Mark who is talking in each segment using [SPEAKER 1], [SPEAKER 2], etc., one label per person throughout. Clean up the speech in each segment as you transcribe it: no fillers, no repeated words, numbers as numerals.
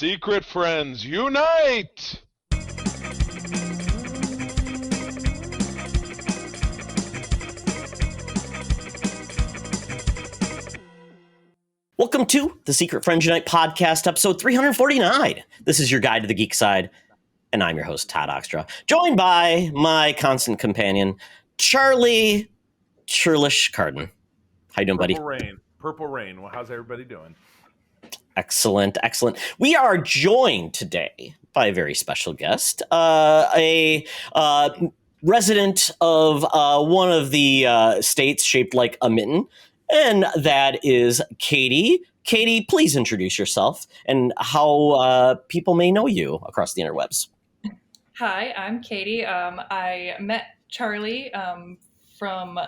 [SPEAKER 1] Secret friends, unite!
[SPEAKER 2] Welcome to the Secret Friends Unite podcast, episode 349. This is your guide to the geek side, and I'm your host, Todd Oxtra, joined by my constant companion, Charlie Churlish Carden. How you doing, buddy?
[SPEAKER 1] Purple Rain. Well, how's everybody doing?
[SPEAKER 2] Excellent. We are joined today by a very special guest, a resident of one of the states shaped like a mitten, and that is Katie. Katie, please introduce yourself and how people may know you across the interwebs.
[SPEAKER 3] Hi, I'm Katie. I met Charlie from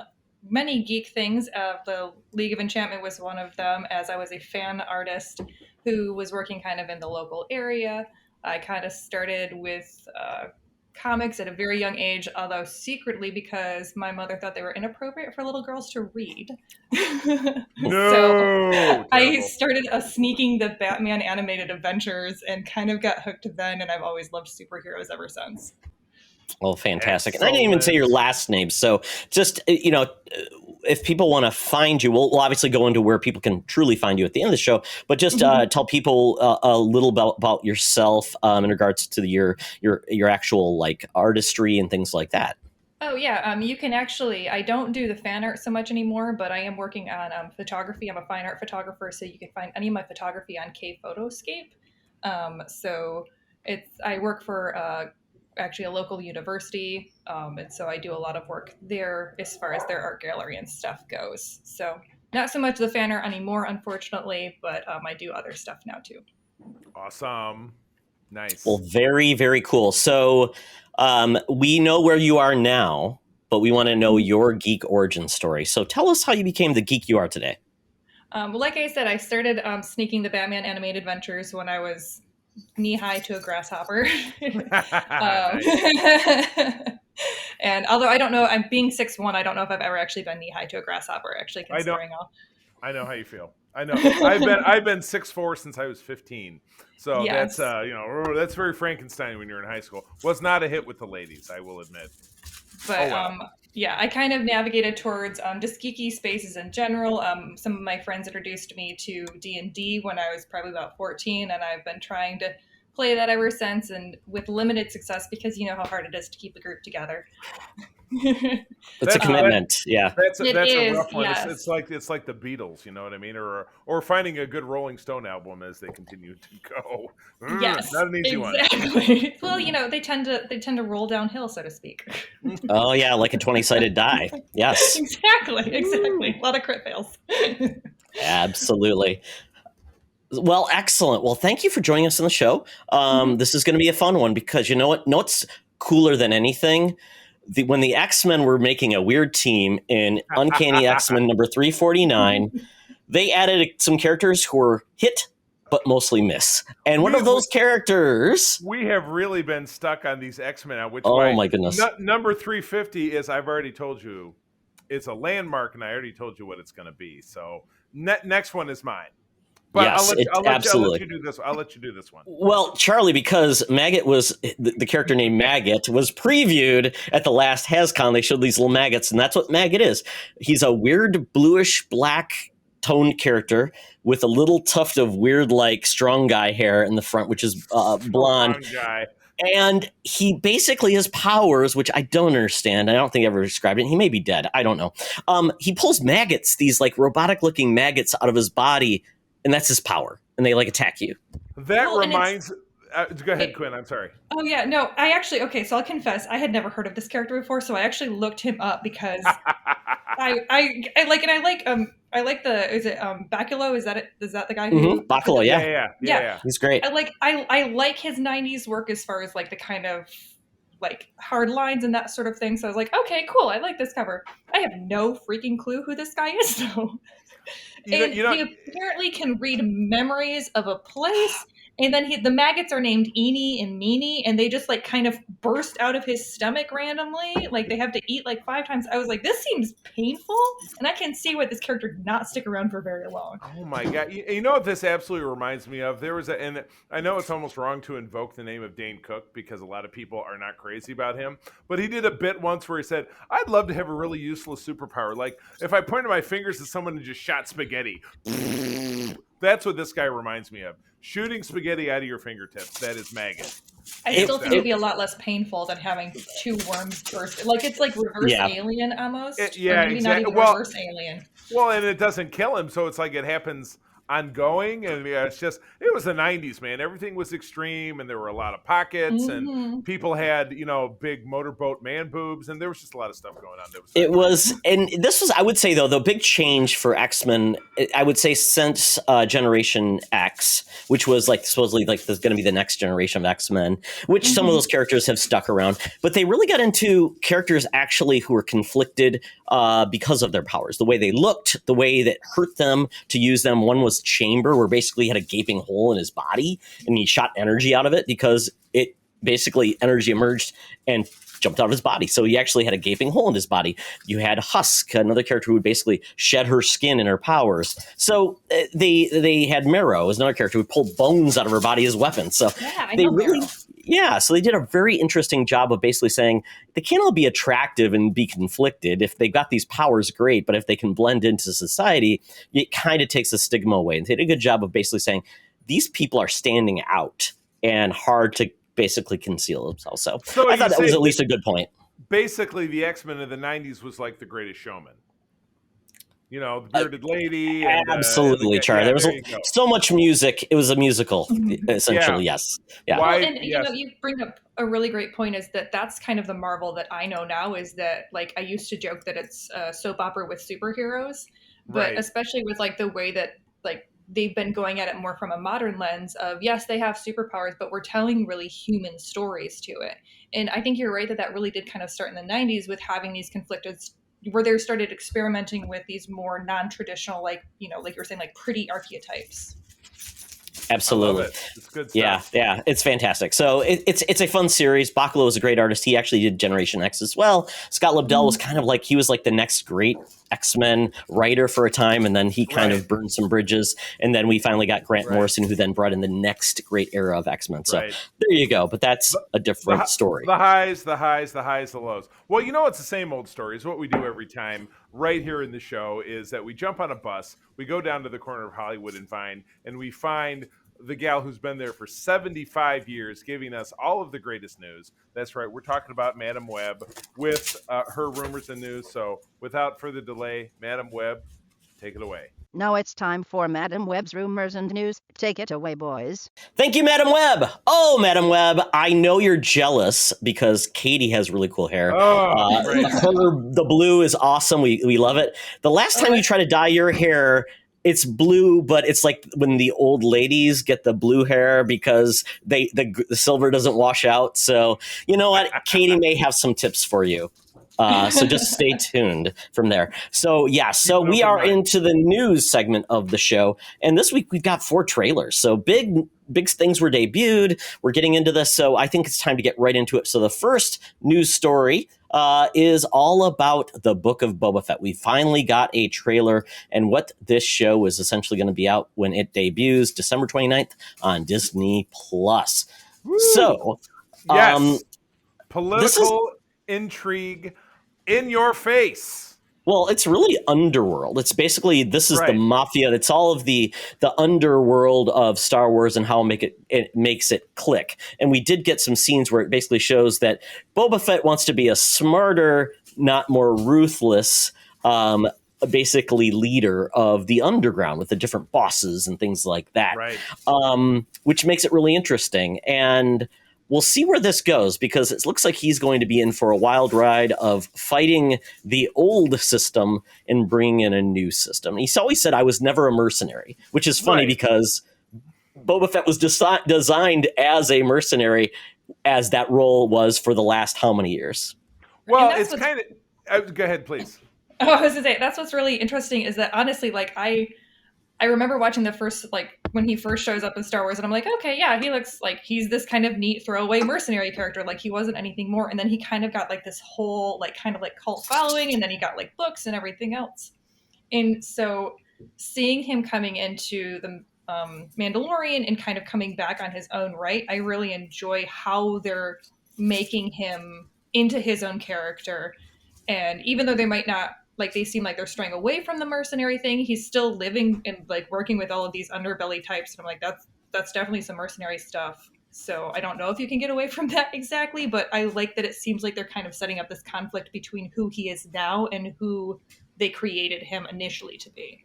[SPEAKER 3] many geek things. The League of Enchantment was one of them, as I was a fan artist who was working kind of in the local area. I kind of started with comics at a very young age, although secretly because my mother thought they were inappropriate for little girls to read. So I started sneaking the Batman animated adventures and kind of got hooked then, and I've always loved superheroes ever since.
[SPEAKER 2] Well, fantastic. And I didn't even say your last name. So just, if people want to find you, we'll obviously go into where people can truly find you at the end of the show. But just tell people a little about yourself in regards to your actual like artistry and things like that.
[SPEAKER 3] Oh, yeah. You can actually, I don't do the fan art so much anymore, but I am working on photography. I'm a fine art photographer, so you can find any of my photography on K-Photoscape. I work for actually a local university, and so I do a lot of work there as far as their art gallery and stuff goes. So not so much the fan art anymore, unfortunately, but I do other stuff now too.
[SPEAKER 1] Awesome. Nice.
[SPEAKER 2] Well, very, very cool. So we know where you are now, but we want to know your geek origin story. So tell us how you became the geek you are today.
[SPEAKER 3] Well, like I said, I started sneaking the Batman animated adventures when I was knee-high to a grasshopper. And although I don't know, I'm being 6'1", I don't know if I've ever actually been knee-high to a grasshopper, actually considering all.
[SPEAKER 1] I know how you feel. I know. I've been 6'4" since I was 15. So yes. That's very Frankenstein when you're in high school. Was not a hit with the ladies, I will admit.
[SPEAKER 3] But yeah, I kind of navigated towards just geeky spaces in general. Some of my friends introduced me to D&D when I was probably about 14, and I've been trying to play that ever since, and with limited success because you know how hard it is to keep a group together.
[SPEAKER 2] It's a commitment.
[SPEAKER 1] That's
[SPEAKER 3] a
[SPEAKER 1] rough one.
[SPEAKER 3] Yes.
[SPEAKER 1] It's like the Beatles, you know what I mean, or finding a good Rolling Stone album as they continue to go.
[SPEAKER 3] Yes,
[SPEAKER 1] not an easy one.
[SPEAKER 3] Exactly. Well, they tend to roll downhill, so to speak.
[SPEAKER 2] Oh yeah, like a 20-sided die. Yes.
[SPEAKER 3] Exactly. A lot of crit fails.
[SPEAKER 2] Absolutely. Well, excellent. Well, thank you for joining us on the show. This is going to be a fun one because you know what? No, what's cooler than anything? When the X-Men were making a weird team in Uncanny X-Men number 349, they added some characters who were hit but mostly miss. And one of those characters...
[SPEAKER 1] We have really been stuck on these X-Men, which
[SPEAKER 2] my goodness.
[SPEAKER 1] Number 350 is, I've already told you, it's a landmark, and I already told you what it's going to be. So next one is mine. But
[SPEAKER 2] yes,
[SPEAKER 1] I'll let you do this. I'll let you do this one.
[SPEAKER 2] Well, Charlie, because Maggot was the character named Maggot was previewed at the last HasCon. They showed these little maggots, and that's what Maggot is. He's a weird bluish black toned character with a little tuft of weird, like strong guy hair in the front, which is blonde.
[SPEAKER 1] Strong guy.
[SPEAKER 2] And he basically has powers, which I don't understand. I don't think I ever described it. He may be dead. I don't know. He pulls maggots, these like robotic looking maggots out of his body. And that's his power. And they like attack you.
[SPEAKER 1] That reminds... go ahead, Quinn. I'm sorry.
[SPEAKER 3] Oh, yeah. No, so I'll confess, I had never heard of this character before. So I actually looked him up because I like is it Baculo? Is that the guy who...
[SPEAKER 2] Baculo,
[SPEAKER 3] yeah.
[SPEAKER 2] He's great.
[SPEAKER 3] I like his 90s work as far as like the kind of like hard lines and that sort of thing. So I was like, okay, cool. I like this cover. I have no freaking clue who this guy is, though. He apparently can read memories of a place And then the maggots are named Eenie and Meanie, and they just like kind of burst out of his stomach randomly. Like they have to eat like 5 times. I was like, this seems painful, and I can see why this character did not stick around for very long.
[SPEAKER 1] Oh my god! You know what this absolutely reminds me of? There was and I know it's almost wrong to invoke the name of Dane Cook because a lot of people are not crazy about him, but he did a bit once where he said, "I'd love to have a really useless superpower, like if I pointed my fingers at someone and just shot spaghetti." That's what this guy reminds me of. Shooting spaghetti out of your fingertips. That is maggot.
[SPEAKER 3] I still think it'd be a lot less painful than having 2 worms burst. Like it's like reverse Alien almost.
[SPEAKER 1] Yeah,
[SPEAKER 3] maybe
[SPEAKER 1] exactly.
[SPEAKER 3] Not even reverse Alien.
[SPEAKER 1] Well, and it doesn't kill him, so it's like it happens ongoing. And it's just, it was the 90s, man. Everything was extreme, and there were a lot of pockets, and people had, big motorboat man boobs, and there was just a lot of stuff going on.
[SPEAKER 2] And this was, I would say, though, the big change for X-Men, I would say, since Generation X, which was like supposedly like there's going to be the next generation of X-Men, which some of those characters have stuck around, but they really got into characters actually who were conflicted because of their powers, the way they looked, the way that hurt them to use them. One was Chamber, where basically he had a gaping hole in his body and he shot energy out of it because it basically energy emerged and jumped out of his body. So he actually had a gaping hole in his body. You had Husk, another character who would basically shed her skin and her powers. So they had Marrow as another character who pulled bones out of her body as weapons. So they really, so they did a very interesting job of basically saying they can't all be attractive and be conflicted. If they've got these powers, great, but if they can blend into society, it kind of takes the stigma away. And they did a good job of basically saying these people are standing out and hard to basically conceal themselves. So I thought that was at least a good point.
[SPEAKER 1] Basically, the X-Men of the 90s was like The Greatest Showman. The bearded lady. And,
[SPEAKER 2] absolutely, Charlie. There was so much music. It was a musical, essentially, yes. Yeah.
[SPEAKER 3] You bring up a really great point is that's kind of the Marvel that I know now is that, like, I used to joke that it's a soap opera with superheroes, but especially with, like, the way that, like, they've been going at it more from a modern lens of, yes, they have superpowers, but we're telling really human stories to it. And I think you're right that really did kind of start in the 90s with having these conflicted, where they started experimenting with these more non-traditional, like, like you're saying, like pretty archetypes.
[SPEAKER 2] Absolutely.
[SPEAKER 1] It's good stuff.
[SPEAKER 2] Yeah, it's fantastic. So it's a fun series. Bacalo is a great artist. He actually did Generation X as well. Scott Lobdell was kind of like, he was like the next great X-Men writer for a time, and then he kind of burned some bridges, and then we finally got Grant Morrison, who then brought in the next great era of X-Men. So there you go, but that's a different story.
[SPEAKER 1] The highs, the lows. Well, it's the same old story. It's what we do every time right here in the show is that we jump on a bus, we go down to the corner of Hollywood and Vine, and we find the gal who's been there for 75 years giving us all of the greatest news. That's right. We're talking about Madam Webb with her rumors and news. So without further delay, Madam Webb, take it away.
[SPEAKER 4] Now it's time for Madam Webb's rumors and news. Take it away, boys.
[SPEAKER 2] Thank you, Madam Webb. Oh, Madam Webb, I know you're jealous because Katie has really cool hair. The blue is awesome. We love it. The last time you try to dye your hair, it's blue, but it's like when the old ladies get the blue hair because the silver doesn't wash out. So you know what? Katie may have some tips for you. So just stay tuned from there. So we are into the news segment of the show. And this week we've got 4 trailers. So big things were debuted. We're getting into this. So I think it's time to get right into it. So the first news story is all about the Book of Boba Fett. We finally got a trailer and what this show is essentially going to be out when it debuts December 29th on Disney+. So,
[SPEAKER 1] political intrigue in your face.
[SPEAKER 2] Well, it's really underworld. It's basically, this is the mafia. It's all of the underworld of Star Wars and how it makes it click. And we did get some scenes where it basically shows that Boba Fett wants to be a smarter, not more ruthless, basically leader of the underground with the different bosses and things like that. Which makes it really interesting. And we'll see where this goes because it looks like he's going to be in for a wild ride of fighting the old system and bringing in a new system. He's always said, I was never a mercenary, which is funny because Boba Fett was designed as a mercenary, as that role was for the last how many years?
[SPEAKER 1] Well, it's kind of... go ahead, please.
[SPEAKER 3] I was going to say, that's what's really interesting is that honestly, like, I I remember watching the first, like, when he first shows up in Star Wars, and I'm like, okay, yeah, he looks like he's this kind of neat throwaway mercenary character. Like, he wasn't anything more. And then he kind of got like this whole, like, kind of like cult following, and then he got like books and everything else. And so seeing him coming into the Mandalorian and kind of coming back on his own right, I really enjoy how they're making him into his own character. And even though they might not, like, they seem like they're straying away from the mercenary thing, he's still living and like working with all of these underbelly types. And I'm like, that's definitely some mercenary stuff. So I don't know if you can get away from that exactly, but I like that it seems like they're kind of setting up this conflict between who he is now and who they created him initially to be.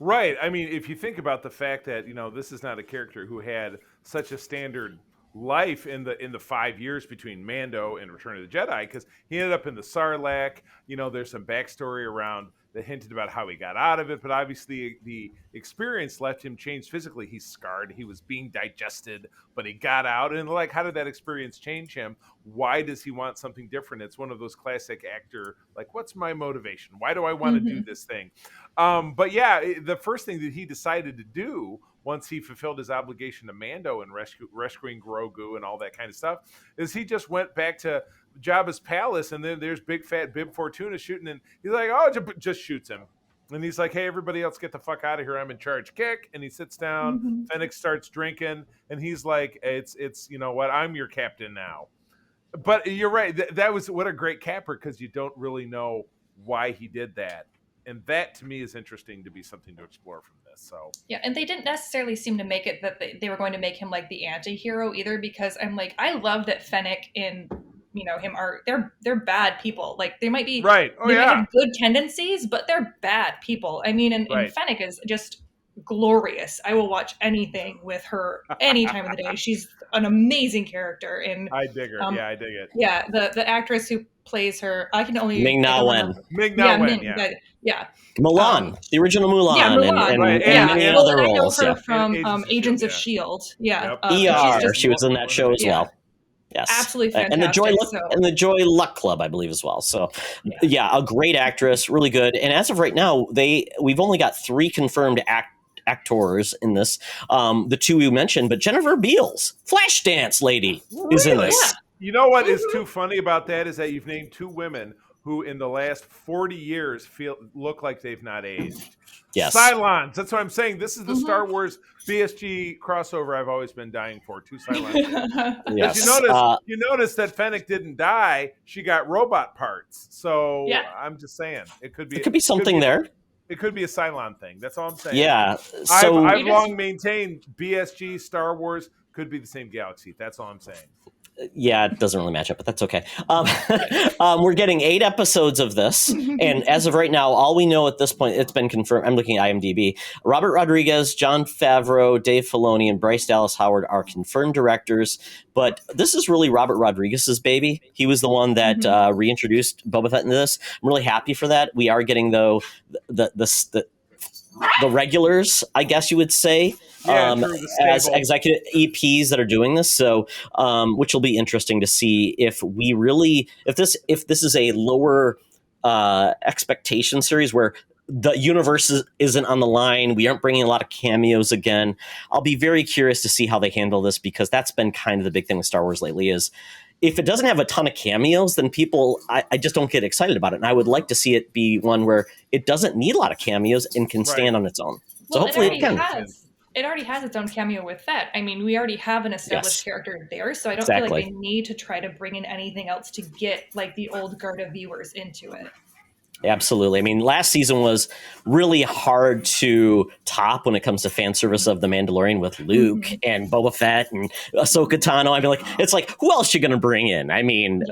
[SPEAKER 1] Right. I mean, if you think about the fact that, this is not a character who had such a standard life in the 5 years between Mando and Return of the Jedi, because he ended up in the Sarlacc. There's some backstory around that hinted about how he got out of it, but obviously the experience left him changed physically. He's scarred. He was being digested, but he got out. And like, how did that experience change him? Why does he want something different? It's one of those classic actor, like, what's my motivation? Why do I want to do this thing? But yeah, the first thing that he decided to do once he fulfilled his obligation to Mando and rescuing Grogu and all that kind of stuff, is he just went back to Jabba's palace, and then there's big fat Bib Fortuna shooting, and he's like, oh, just shoots him. And he's like, hey, everybody else get the fuck out of here. I'm in charge. Kick. And he sits down. Fennec starts drinking, and he's like, it's you know what? I'm your captain now. But you're right. That was what a great capper, because you don't really know why he did that. And that, to me, is interesting to be something to explore from this. So
[SPEAKER 3] yeah, and they didn't necessarily seem to make it that they were going to make him like the anti-hero either, because I'm like, I love that Fennec and him are they're bad people. Like, they might be
[SPEAKER 1] right.
[SPEAKER 3] They might have good tendencies, but they're bad people. I mean, and Fennec is just glorious. I will watch anything with her any time of the day. She's an amazing character, and
[SPEAKER 1] I dig her. I dig it.
[SPEAKER 3] Yeah, the actress who plays her, I can only
[SPEAKER 1] Ming-Na Wen. Yeah.
[SPEAKER 2] Mulan, the original Mulan, and many other roles.
[SPEAKER 3] I know her from Agents of S.H.I.E.L.D. Yeah,
[SPEAKER 2] ER. She was in that show as well. Yes,
[SPEAKER 3] absolutely fantastic.
[SPEAKER 2] And the Joy Luck Club, I believe, as well. So, yeah, a great actress, really good. And as of right now, we've only got 3 confirmed actors in this. The 2 you mentioned, but Jennifer Beals, Flashdance lady, is in this.
[SPEAKER 3] Yeah.
[SPEAKER 1] You know what is too funny about that is that you've named 2 women who in the last 40 years look like they've not aged.
[SPEAKER 2] Yes.
[SPEAKER 1] Cylons. That's what I'm saying. This is the Star Wars BSG crossover I've always been dying for. 2 Cylons.
[SPEAKER 2] Yes.
[SPEAKER 1] You notice that Fennec didn't die. She got robot parts. So I'm just saying it could be
[SPEAKER 2] something there.
[SPEAKER 1] It could be a Cylon thing. That's all I'm saying.
[SPEAKER 2] Yeah. So
[SPEAKER 1] I've long maintained BSG Star Wars could be the same galaxy. That's all I'm saying.
[SPEAKER 2] Yeah, it doesn't really match up, but that's okay. We're getting 8 episodes of this, and as of right now, all we know at this point, it's been confirmed. I'm looking at IMDb. Robert Rodriguez, Jon Favreau, Dave Filoni, and Bryce Dallas Howard are confirmed directors, but this is really Robert Rodriguez's baby. He was the one that reintroduced Boba Fett into this. I'm really happy for that. We are getting, though, the regulars, I guess you would say, as executive EPs that are doing this. So, which will be interesting to see if this is a lower expectation series where the universe isn't on the line. We aren't bringing a lot of cameos again. I'll be very curious to see how they handle this, because that's been kind of the big thing with Star Wars lately is, if it doesn't have a ton of cameos, then people, I just don't get excited about it. And I would like to see it be one where it doesn't need a lot of cameos and can stand on its own. So hopefully it can.
[SPEAKER 3] It already has its own cameo with Fett. I mean, we already have an established character there, so I don't feel like they need to try to bring in anything else to get like the old guard of viewers into it.
[SPEAKER 2] Absolutely. I mean, last season was really hard to top when it comes to fan service of The Mandalorian with Luke and Boba Fett and Ahsoka Tano. I mean, it's like, who else you going to bring in? I mean,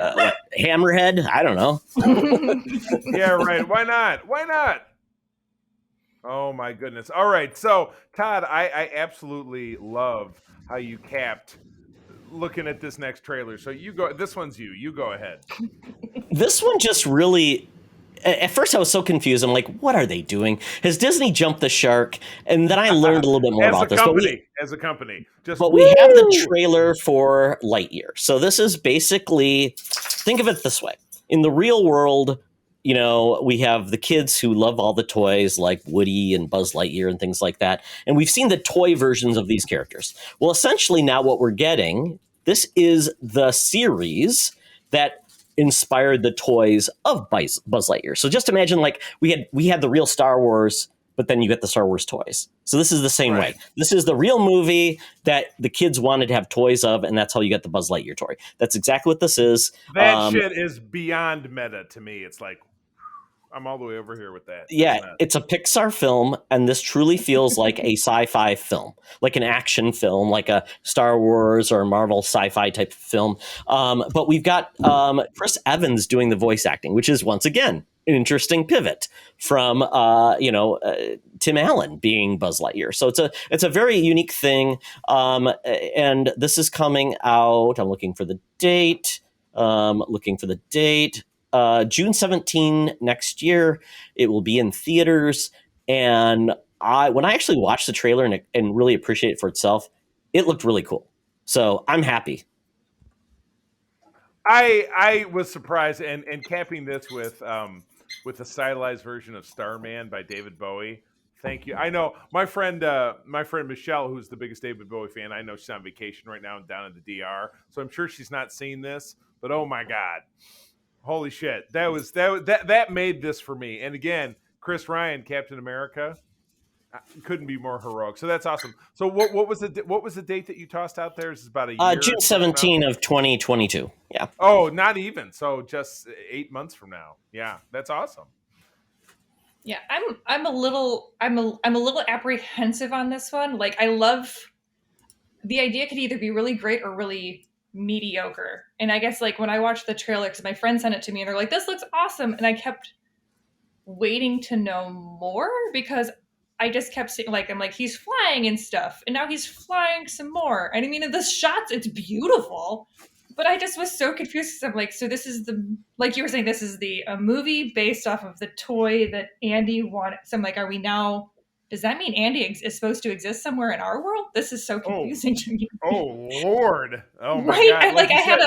[SPEAKER 2] Hammerhead? I don't know.
[SPEAKER 1] Yeah, right. Why not? Why not? Oh, my goodness. All right. So, Todd, I absolutely love how you capped looking at this next trailer. So you go. This one's you. You go ahead.
[SPEAKER 2] This one just really... At first, I was so confused. I'm like, what are they doing? Has Disney jumped the shark? And then I learned a little bit more about this.
[SPEAKER 1] As a company.
[SPEAKER 2] But we have the trailer for Lightyear. So this is basically, think of it this way. In the real world, you know, we have the kids who love all the toys like Woody and Buzz Lightyear and things like that. And we've seen the toy versions of these characters. Well, essentially now what we're getting, this is the series that inspired the toys of Buzz Lightyear. So just imagine like we had the real Star Wars, but then you get the Star Wars toys. So this is the same way. This is the real movie that the kids wanted to have toys of, and that's how you get the Buzz Lightyear toy. That's exactly what this is.
[SPEAKER 1] That shit is beyond meta to me. It's like, I'm all the way over here with that.
[SPEAKER 2] Yeah, it's a Pixar film, and this truly feels like a sci-fi film, like an action film, like a Star Wars or Marvel sci-fi type of film. But we've got Chris Evans doing the voice acting, which is once again an interesting pivot from Tim Allen being Buzz Lightyear. So it's a very unique thing, and this is coming out. I'm looking for the date. June 17 next year. It will be in theaters. And when I actually watched the trailer and really appreciate it for itself, it looked really cool. So I'm happy.
[SPEAKER 1] I was surprised and capping this with a stylized version of Starman by David Bowie. Thank you. I know my friend Michelle, who's the biggest David Bowie fan. I know she's on vacation right now down in the DR, so I'm sure she's not seen this. But oh my God. Holy shit! That made this for me. And again, Chris Ryan, Captain America, couldn't be more heroic. So that's awesome. So what was the date that you tossed out there? Is it about a year?
[SPEAKER 2] June 17 of 2022. Yeah.
[SPEAKER 1] Oh, not even. So just 8 months from now. Yeah, that's awesome.
[SPEAKER 3] Yeah, I'm a little apprehensive on this one. Like, I love the idea could either be really great or really mediocre. And I guess like when I watched the trailer, because my friend sent it to me and they're like, this looks awesome, and I kept waiting to know more because I just kept seeing like, I'm like, he's flying and stuff, and now he's flying some more, and I mean in the shots it's beautiful, but I just was so confused because I'm like, so this is like you were saying, this is a movie based off of the toy that Andy wanted. So I'm like, are we now, does that mean Andy is supposed to exist somewhere in our world? This is so confusing to me.
[SPEAKER 1] Oh Lord! Oh my
[SPEAKER 3] right?
[SPEAKER 1] God!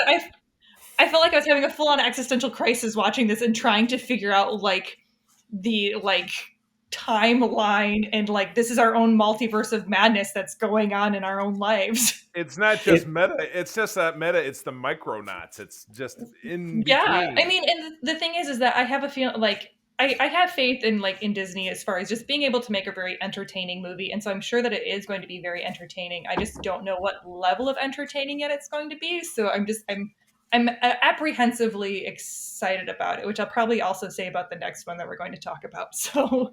[SPEAKER 3] I felt like I was having a full-on existential crisis watching this and trying to figure out like the timeline and like this is our own multiverse of madness that's going on in our own lives.
[SPEAKER 1] It's not just meta. It's just that meta. It's the Micronauts. It's just in between.
[SPEAKER 3] Yeah, I mean, and the thing is that I have a feeling like I have faith in Disney as far as just being able to make a very entertaining movie, and so I'm sure that it is going to be very entertaining. I just don't know what level of entertaining yet it's going to be. So I'm apprehensively excited about it, which I'll probably also say about the next one that we're going to talk about. So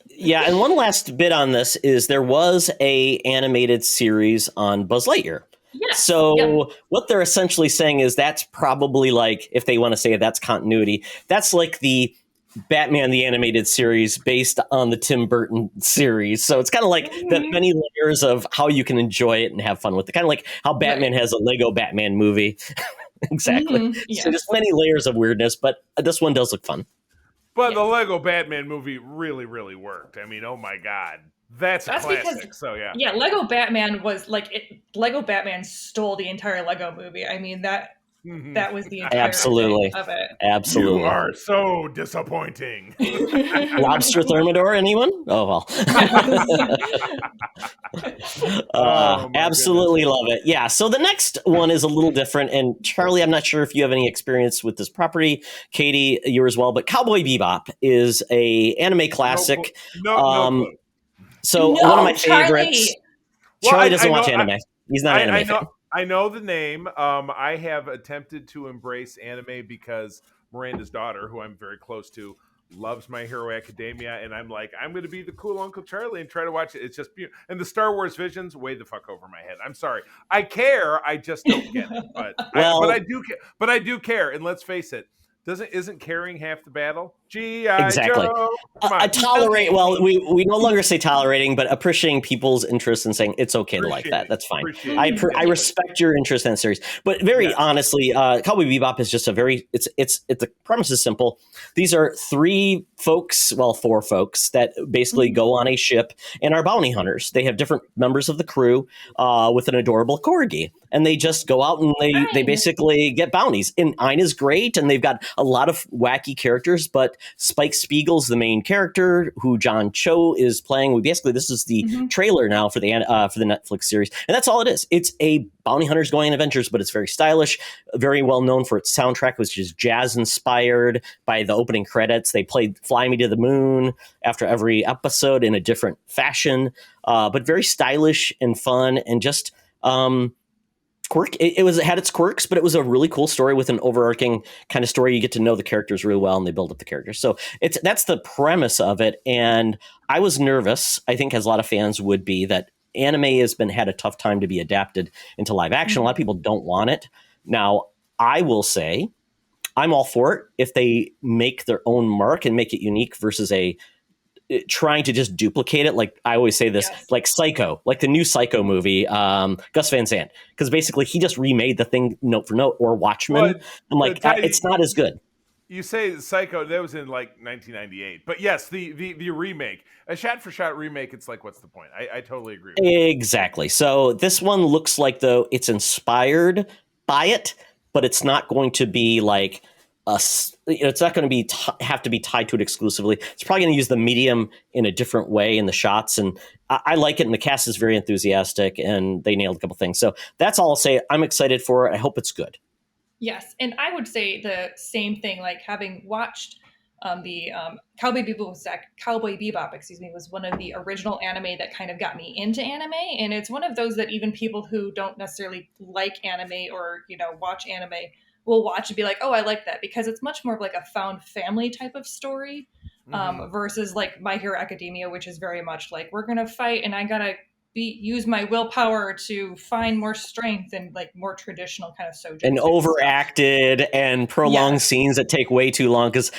[SPEAKER 2] yeah, and one last bit on this is there was a animated series on Buzz Lightyear.
[SPEAKER 3] Yeah.
[SPEAKER 2] So what they're essentially saying is that's probably like, if they want to say that's continuity, that's like the Batman the Animated Series based on the Tim Burton series. So it's kind of like the many layers of how you can enjoy it and have fun with it. Kind of like how Batman has a Lego Batman movie. Exactly.
[SPEAKER 3] Yeah.
[SPEAKER 2] So just many layers of weirdness, but this one does look fun.
[SPEAKER 1] But the Lego Batman movie really, really worked. I mean, oh my God. That's a classic.
[SPEAKER 3] Because,
[SPEAKER 1] so yeah.
[SPEAKER 3] Yeah, Lego Batman was like Lego Batman stole the entire Lego movie. I mean that was the entire
[SPEAKER 2] Absolutely
[SPEAKER 3] of it.
[SPEAKER 2] Absolutely.
[SPEAKER 1] You are so disappointing.
[SPEAKER 2] Lobster Thermidor, anyone? Oh well. Absolutely love it. Yeah. So the next one is a little different. And Charlie, I'm not sure if you have any experience with this property. Katie, you as well. But Cowboy Bebop is a anime classic.
[SPEAKER 1] No.
[SPEAKER 2] So one of my favorites.
[SPEAKER 1] Well,
[SPEAKER 2] Charlie doesn't watch anime. He's not an anime fan.
[SPEAKER 1] I know the name. I have attempted to embrace anime because Miranda's daughter, who I'm very close to, loves My Hero Academia, and I'm like, I'm going to be the cool Uncle Charlie and try to watch it. It's just beautiful. And the Star Wars visions, way the fuck over my head. I'm sorry. I care. I just don't get it. But I do care. And let's face it, isn't caring half the battle? G.I.
[SPEAKER 2] Exactly.
[SPEAKER 1] Joe. Come on.
[SPEAKER 2] Tolerate. Well, we no longer say tolerating, but appreciating people's interest and saying it's okay to like that. That's fine. I respect your interest in the series, but very honestly, Cowboy Bebop is just a very. It's the premise is simple. These are four folks that basically go on a ship and are bounty hunters. They have different members of the crew with an adorable corgi, and they just go out and they basically get bounties. And Ina's great, and they've got a lot of wacky characters, but Spike Spiegel's the main character, who John Cho is playing. This is the trailer now for the Netflix series, and that's all it is. It's a bounty hunters going on adventures, but it's very stylish, very well known for its soundtrack, which is jazz inspired. By the opening credits, they played "Fly Me to the Moon" after every episode in a different fashion, but very stylish and fun, and just quirk. It had its quirks, but it was a really cool story with an overarching kind of story. You get to know the characters really well, and they build up the characters. So that's the premise of it. And I was nervous, I think, as a lot of fans would be, that anime had a tough time to be adapted into live action. A lot of people don't want it. Now, I will say I'm all for it if they make their own mark and make it unique versus trying to just duplicate it. Like I always say this, like Psycho, like the new Psycho movie, Gus Van Sant, because basically he just remade the thing note for note, or Watchmen. I'm like, it's not as good.
[SPEAKER 1] You say Psycho, that was in like 1998, but yes, the remake, a shot for shot remake. It's like, what's the point? I totally agree with you.
[SPEAKER 2] Exactly. So this one looks like though it's inspired by it, but it's not going to be like it's not going to be have to be tied to it exclusively. It's probably going to use the medium in a different way in the shots, and I like it. And the cast is very enthusiastic, and they nailed a couple things. So that's all I'll say. I'm excited for it. I hope it's good.
[SPEAKER 3] Yes, and I would say the same thing. Like having watched the Cowboy Bebop, was one of the original anime that kind of got me into anime, and it's one of those that even people who don't necessarily like anime or watch anime will watch and be like, oh, I like that, because it's much more of like a found family type of story versus like My Hero Academia, which is very much like, we're gonna fight and I gotta use my willpower to find more strength, and like more traditional kind of soju
[SPEAKER 2] and overacted and prolonged scenes that take way too long. Because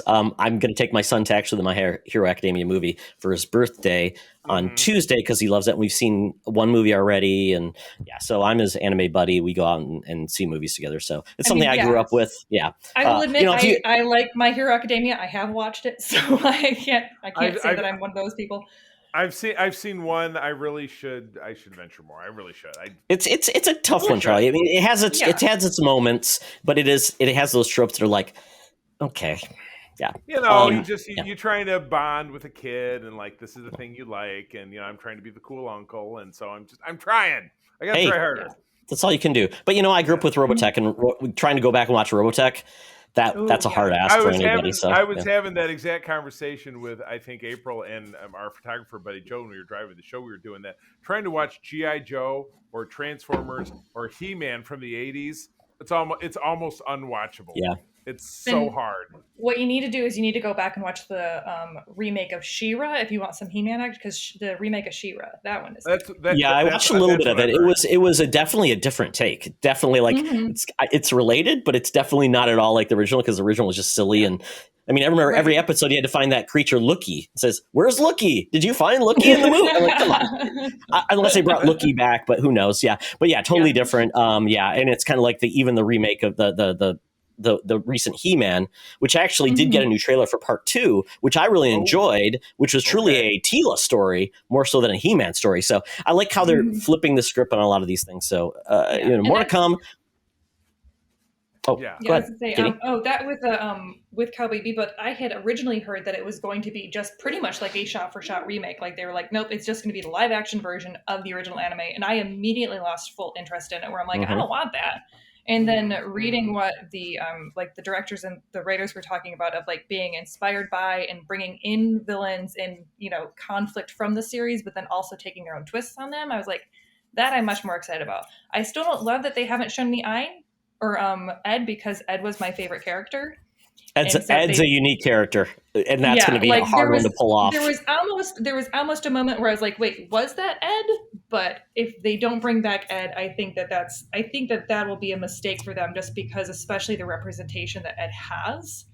[SPEAKER 2] I'm going to take my son to actually the My Hero Academia movie for his birthday on Tuesday, because he loves it. And we've seen one movie already, and so I'm his anime buddy. We go out and see movies together. So it's something I grew up with. Yeah,
[SPEAKER 3] I will admit, I like My Hero Academia. I have watched it, so I can't say that I'm one of those people.
[SPEAKER 1] I've seen one. I should venture more. I really should.
[SPEAKER 2] It's a tough one, Charlie. I mean, it has its moments, but it has those tropes that are like, okay, yeah.
[SPEAKER 1] You're trying to bond with a kid, and like, this is the thing you like, and I'm trying to be the cool uncle, and so I'm trying. I gotta try harder.
[SPEAKER 2] That's all you can do. But I grew up with Robotech, and trying to go back and watch Robotech. That's a hard ask for anybody.
[SPEAKER 1] I was having that exact conversation with, I think, April and our photographer buddy Joe when we were driving the show. We were doing that, trying to watch G.I. Joe or Transformers or He-Man from the 80s. It's almost unwatchable.
[SPEAKER 2] Yeah.
[SPEAKER 1] It's so hard.
[SPEAKER 3] What you need to do is you need to go back and watch the remake of She-Ra if you want some He-Man act, because the remake of She-Ra, that one is.
[SPEAKER 2] I watched a little bit of it. It was definitely a different take. Definitely like it's related, but it's definitely not at all like the original, because the original was just silly. And I mean, I remember every episode you had to find that creature Lookie. It says, "Where's Lookie? Did you find Lookie in the movie?" I'm like, come on. Unless they brought Lookie back, but who knows? Yeah, but totally different. And it's kind of like the remake of the recent He-Man, which actually did get a new trailer for part 2, which I really enjoyed, which was truly a Tila story more so than a He-Man story. So I like how they're flipping the script on a lot of these things. So more to come. Oh,
[SPEAKER 3] yeah. I was going to say, that with Cowboy Bebop, I had originally heard that it was going to be just pretty much like a shot-for-shot remake. Like, they were like, nope, it's just going to be the live-action version of the original anime. And I immediately lost full interest in it, where I'm like, I don't want that. And then reading what the the directors and the writers were talking about, of like being inspired by and bringing in villains and conflict from the series, but then also taking their own twists on them, I was like, that I'm much more excited about. I still don't love that they haven't shown me Ein or Ed, because Ed was my favorite character.
[SPEAKER 2] Ed's a unique character, and that's going to be a hard one to pull off.
[SPEAKER 3] There was almost a moment where I was like, wait, was that Ed? But if they don't bring back Ed, I think that will be a mistake for them, just because, especially the representation that Ed has,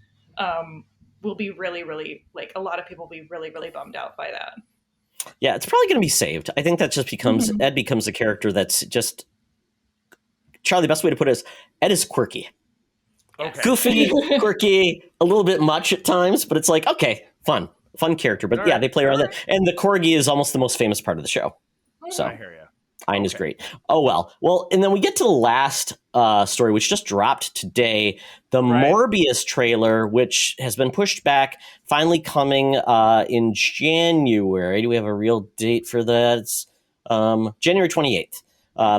[SPEAKER 3] will be really, really, like, a lot of people will be really, really bummed out by that.
[SPEAKER 2] Yeah, it's probably going to be saved. I think that just becomes Ed becomes a character that's just Charlie. The best way to put it is Ed is quirky,
[SPEAKER 1] Okay.
[SPEAKER 2] goofy, quirky, a little bit much at times, but it's like okay, fun character. But
[SPEAKER 1] All
[SPEAKER 2] yeah,
[SPEAKER 1] right.
[SPEAKER 2] they play around
[SPEAKER 1] All
[SPEAKER 2] that, and the corgi is almost the most famous part of the show. So
[SPEAKER 1] I hear you.
[SPEAKER 2] Ein is great. Oh, well, and then we get to the last story, which just dropped today, the Morbius trailer, which has been pushed back, finally coming in January. Do we have a real date for that? It's January 28th.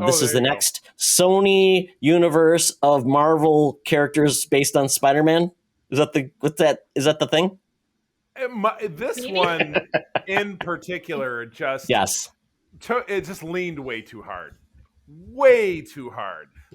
[SPEAKER 2] This is the next Sony universe of Marvel characters based on Spider-Man. Is that the thing?
[SPEAKER 1] This one in particular just it just leaned way too hard.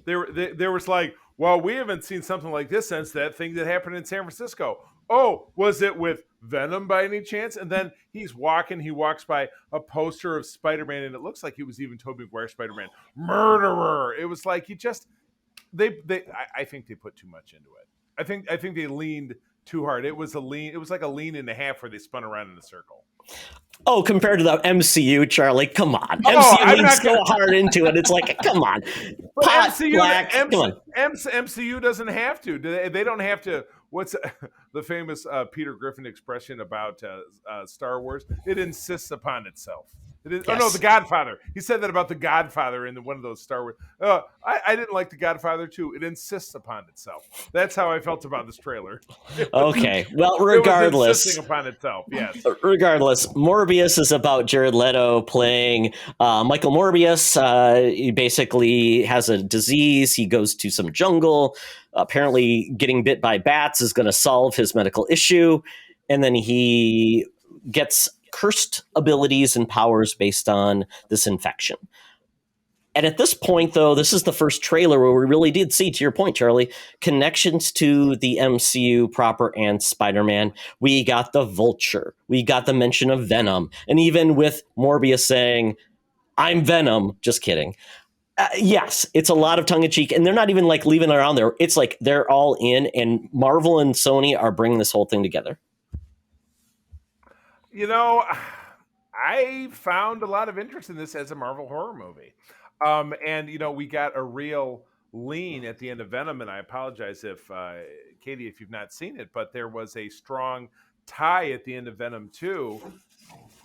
[SPEAKER 1] There was like, well, we haven't seen something like this since that thing that happened in San Francisco. Oh, was it with Venom by any chance? And then he walks by a poster of Spider-Man, and it looks like it was even Tobey Maguire Spider-Man. Murderer. It was like I think they put too much into it. I think they leaned too hard. It was like a lean and a half where they spun around in a circle.
[SPEAKER 2] Oh, compared to the MCU, Charlie, come on. MCU leans so hard into it. It's like, come on.
[SPEAKER 1] MCU doesn't have to. They don't have to. What's the famous Peter Griffin expression about Star Wars? It insists upon itself. Yes. Oh no, The Godfather. He said that about The Godfather in one of those Star Wars. I didn't like The Godfather too. It insists upon itself. That's how I felt about this trailer.
[SPEAKER 2] Okay, well, regardless,
[SPEAKER 1] it was insisting upon itself. Yes.
[SPEAKER 2] Regardless, Morbius is about Jared Leto playing Michael Morbius. He basically has a disease. He goes to some jungle. Apparently, getting bit by bats is going to solve his medical issue, and then he gets cursed abilities and powers based on this infection. And at this point, though, this is the first trailer where we really did see, to your point, Charlie, connections to the MCU proper and Spider-Man. We got the Vulture. We got the mention of Venom. And even with Morbius saying, I'm Venom, just kidding. Yes, it's a lot of tongue-in-cheek, and they're not even like leaving it around there. It's like they're all in, and Marvel and Sony are bringing this whole thing together.
[SPEAKER 1] You know, I found a lot of interest in this as a Marvel horror movie. And, you know, we got a real lean at the end of Venom, and I apologize if, Katie, if you've not seen it, but there was a strong tie at the end of Venom 2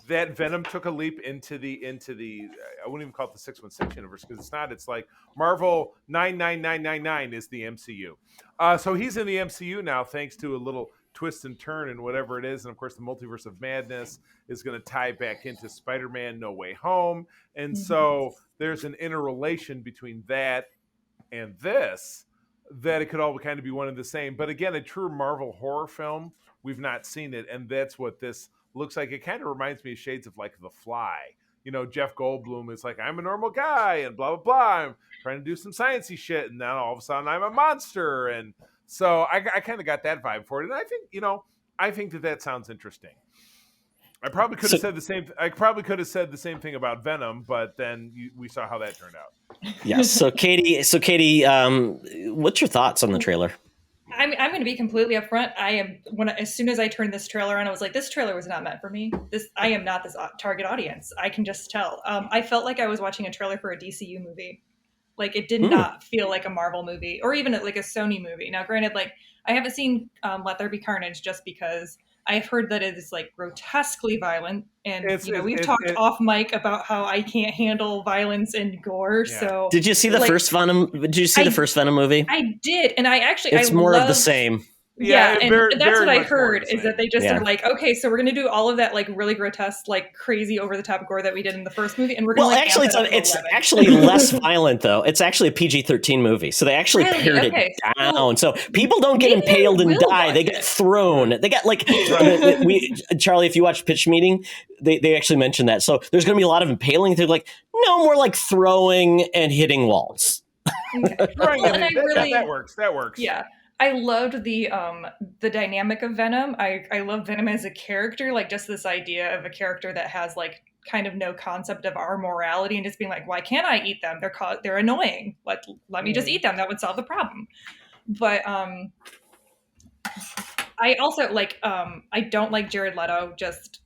[SPEAKER 1] that Venom took a leap into the I wouldn't even call it the 616 universe, because it's not. It's like Marvel 99999 is the MCU. So he's in the MCU now, thanks to a little twist and turn and whatever it is. And of course, the Multiverse of Madness is going to tie back into Spider-Man No Way Home. And so there's an interrelation between that and this, that it could all kind of be one and the same. But again, a true Marvel horror film, we've not seen it. And that's what this looks like. It kind of reminds me of shades of like The Fly. You know, Jeff Goldblum is like, I'm a normal guy and blah, blah, blah. I'm trying to do some sciencey shit. And now all of a sudden I'm a monster. And so I kind of got that vibe for it. And I think, you know, that sounds interesting. I probably could have said the same thing about Venom, but then we saw how that turned out.
[SPEAKER 2] Yes. So Katie, what's your thoughts on the trailer?
[SPEAKER 3] I'm going to be completely upfront. As soon as I turned this trailer on, I was like, this trailer was not meant for me. I am not this target audience. I can just tell. I felt like I was watching a trailer for a DCU movie. Like, it did not feel like a Marvel movie or even like a Sony movie. Now, granted, like, I haven't seen Let There Be Carnage just because I've heard that it is like grotesquely violent. And, we've talked off mic about how I can't handle violence and gore. Yeah. So
[SPEAKER 2] did you see the first Venom? Did you see the first Venom movie?
[SPEAKER 3] I did. And
[SPEAKER 2] it's more of the same.
[SPEAKER 3] Yeah, and that's what I heard is that they just are like, okay, so we're going to do all of that like really grotesque, like crazy over the top gore that we did in the first movie, and we're going to
[SPEAKER 2] it's actually less violent though. It's actually a PG-13 movie, so they actually pared it down. So people don't get impaled and die; they get thrown. They got like Charlie. If you watch Pitch Meeting, they actually mentioned that. So there's going to be a lot of impaling. They're like, no, more like throwing and hitting walls.
[SPEAKER 3] Okay.
[SPEAKER 1] That works. That works.
[SPEAKER 3] Yeah. I loved the dynamic of Venom. I love Venom as a character, like just this idea of a character that has like kind of no concept of our morality and just being like, why can't I eat them? They're annoying. Let me just eat them. That would solve the problem. But I also like I don't like Jared Leto just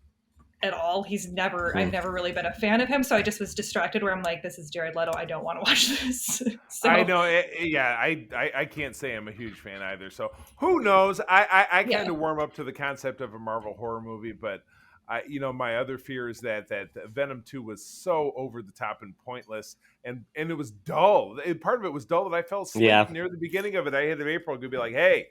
[SPEAKER 3] at all. I've never really been a fan of him, so I just was distracted where I'm like, this is Jared Leto, I don't want to watch this. So
[SPEAKER 1] I know. I can't say I'm a huge fan either. So who knows? I
[SPEAKER 3] Yeah.
[SPEAKER 1] kind of warm up to the concept of a Marvel horror movie, but my other fear is that Venom 2 was so over the top and pointless, and it was dull. Part of it was dull that I fell asleep
[SPEAKER 2] Yeah.
[SPEAKER 1] near the beginning of it. I had April to be like, hey,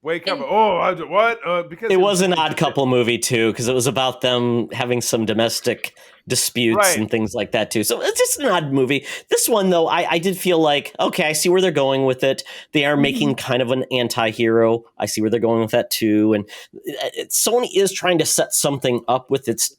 [SPEAKER 1] wake up!
[SPEAKER 3] And-
[SPEAKER 1] What? Because
[SPEAKER 2] It was an odd couple movie too, because it was about them having some domestic disputes
[SPEAKER 1] Right.
[SPEAKER 2] and things like that too. So it's just an odd movie. This one though, I did feel like, okay, I see where they're going with it. They are making kind of an anti-hero. I see where they're going with that too. And Sony is trying to set something up with its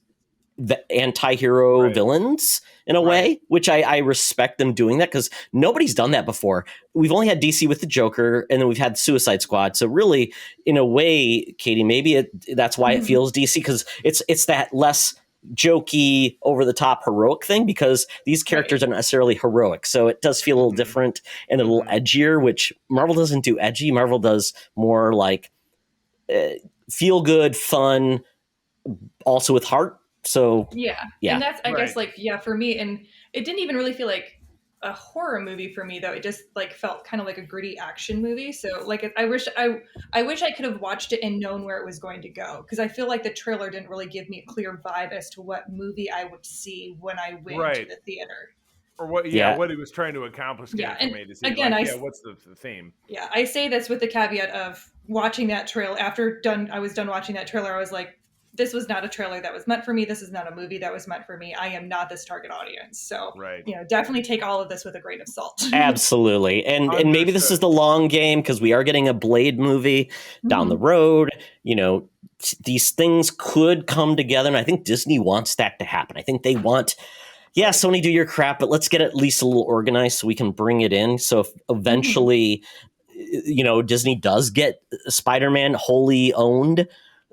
[SPEAKER 2] anti-hero
[SPEAKER 1] Right.
[SPEAKER 2] villains in a way, which I respect them doing that, because nobody's done that before. We've only had DC with the Joker, and then we've had Suicide Squad. So really, in a way, Katie, maybe that's why it feels DC, because it's that less jokey, over the top heroic thing, because these characters aren't necessarily heroic. So it does feel a little different and a little edgier, which Marvel doesn't do edgy. Marvel does more like feel good, fun, also with heart. So
[SPEAKER 3] yeah.
[SPEAKER 2] Yeah.
[SPEAKER 3] And that's I guess
[SPEAKER 1] Right.
[SPEAKER 3] like for me, and it didn't even really feel like a horror movie for me though. It just like felt kind of like a gritty action movie. So like I wish I could have watched it and known where it was going to go, because I feel like the trailer didn't really give me a clear vibe as to what movie I would see when I went to
[SPEAKER 1] Right.
[SPEAKER 3] the theater.
[SPEAKER 1] Or what?
[SPEAKER 2] Yeah.
[SPEAKER 1] What he was trying to accomplish.
[SPEAKER 3] Yeah,
[SPEAKER 1] For
[SPEAKER 3] and
[SPEAKER 1] me to see.
[SPEAKER 3] again,
[SPEAKER 1] what's the theme?
[SPEAKER 3] Yeah, I say this with the caveat of watching that trailer. I was done watching that trailer. I was like, this was not a trailer that was meant for me. This is not a movie that was meant for me. I am not this target audience. So,
[SPEAKER 1] Right.
[SPEAKER 3] definitely take all of this with a grain of salt.
[SPEAKER 2] Absolutely. And maybe this is the long game, because we are getting a Blade movie down the road. These things could come together, and I think Disney wants that to happen. I think they want, Sony, do your crap, but let's get at least a little organized so we can bring it in. So if eventually, Disney does get Spider-Man wholly owned,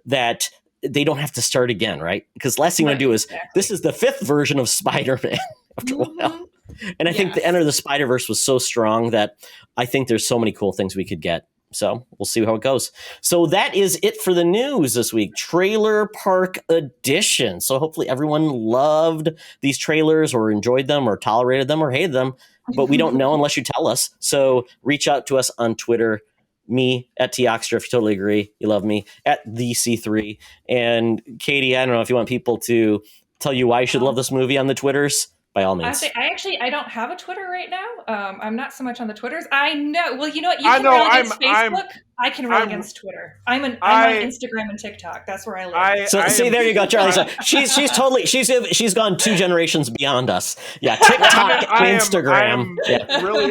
[SPEAKER 2] that they don't have to start again, right? Because last thing you want to do is, this is the 5th version of Spider-Man after a while. And I think the Enter the Spider-Verse was so strong that I think there's so many cool things we could get. So we'll see how it goes. So that is it for the news this week. Trailer Park Edition. So hopefully everyone loved these trailers, or enjoyed them, or tolerated them, or hated them. But we don't know unless you tell us. So reach out to us on Twitter. Me at Toxter, if you totally agree, you love me, at the C3. And Katie, I don't know if you want people to tell you why you should love this movie on the Twitters. By all means.
[SPEAKER 3] I don't have a Twitter right now. I'm not so much on the Twitters. I know. Well, you know what? You
[SPEAKER 1] I
[SPEAKER 3] can
[SPEAKER 1] know,
[SPEAKER 3] rail against
[SPEAKER 1] I'm-
[SPEAKER 3] Facebook. I can rail
[SPEAKER 1] I'm-
[SPEAKER 3] against Twitter. I'm on
[SPEAKER 1] I-
[SPEAKER 3] Instagram and TikTok. That's where I live.
[SPEAKER 2] So see, there you go, Charlie. So she's gone 2 generations beyond us. Yeah, TikTok and Instagram.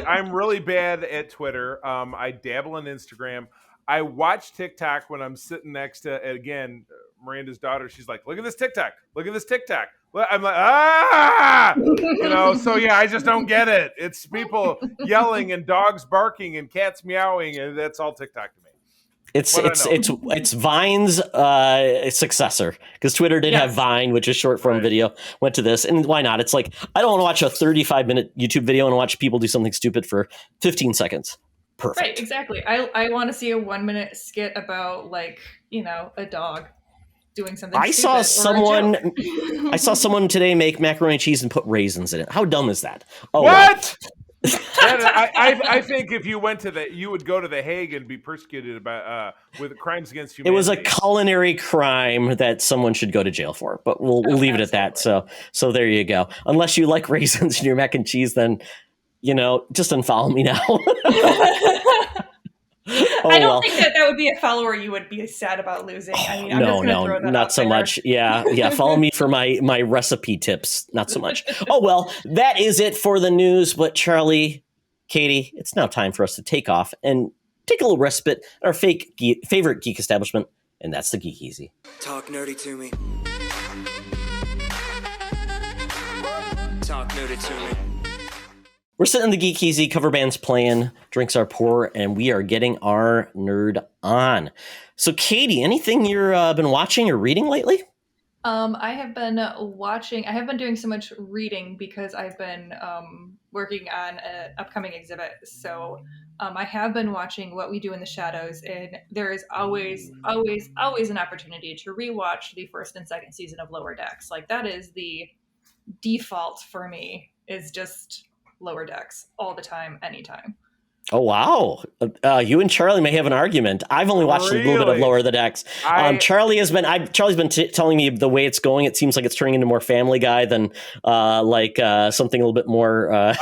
[SPEAKER 1] I'm really bad at Twitter. I dabble in Instagram. I watch TikTok when I'm sitting next to, again, Miranda's daughter. She's like, "Look at this TikTok! Look at this TikTok!" I'm like, So yeah, I just don't get it. It's people yelling and dogs barking and cats meowing, and that's all TikTok to me.
[SPEAKER 2] It's Vine's successor, because Twitter did have Vine, which is short form video. Went to this, and why not? It's like, I don't want to watch a 35-minute YouTube video and watch people do something stupid for 15 seconds. Perfect.
[SPEAKER 3] Right, exactly. I want to see a 1-minute skit about a dog doing something.
[SPEAKER 2] I saw someone today make macaroni and cheese and put raisins in it. How dumb is that? Oh,
[SPEAKER 1] what? I think if you went you would go to the Hague and be persecuted about with crimes against humanity.
[SPEAKER 2] It was a culinary crime that someone should go to jail for, but we'll leave it at that. So there you go. Unless you like raisins in your mac and cheese, then just unfollow me now.
[SPEAKER 3] I don't think that would be a follower you would be sad about losing. I mean, I'm just gonna throw that
[SPEAKER 2] not
[SPEAKER 3] out
[SPEAKER 2] so
[SPEAKER 3] there.
[SPEAKER 2] much. Yeah. Follow me for my recipe tips. Not so much. Oh, well, that is it for the news. But Charlie, Katie, it's now time for us to take off and take a little respite at our favorite geek establishment, and that's the Geek Easy.
[SPEAKER 5] Talk nerdy to me. Talk nerdy to me.
[SPEAKER 2] We're sitting in the Geek Easy, cover band's playing, drinks are pour, and we are getting our nerd on. So, Katie, anything you've been watching or reading lately?
[SPEAKER 3] I have been watching. I have been doing so much reading because I've been working on an upcoming exhibit. So I have been watching What We Do in the Shadows, and there is always, always, always an opportunity to rewatch the first and second season of Lower Decks. Like that is the default for me, is just Lower Decks all the time, anytime.
[SPEAKER 2] Oh wow! You and Charlie may have an argument. I've only watched a little bit of
[SPEAKER 1] Really?
[SPEAKER 2] Lower the Decks. Charlie's been telling me the way it's going. It seems like it's turning into more Family Guy than something a little bit more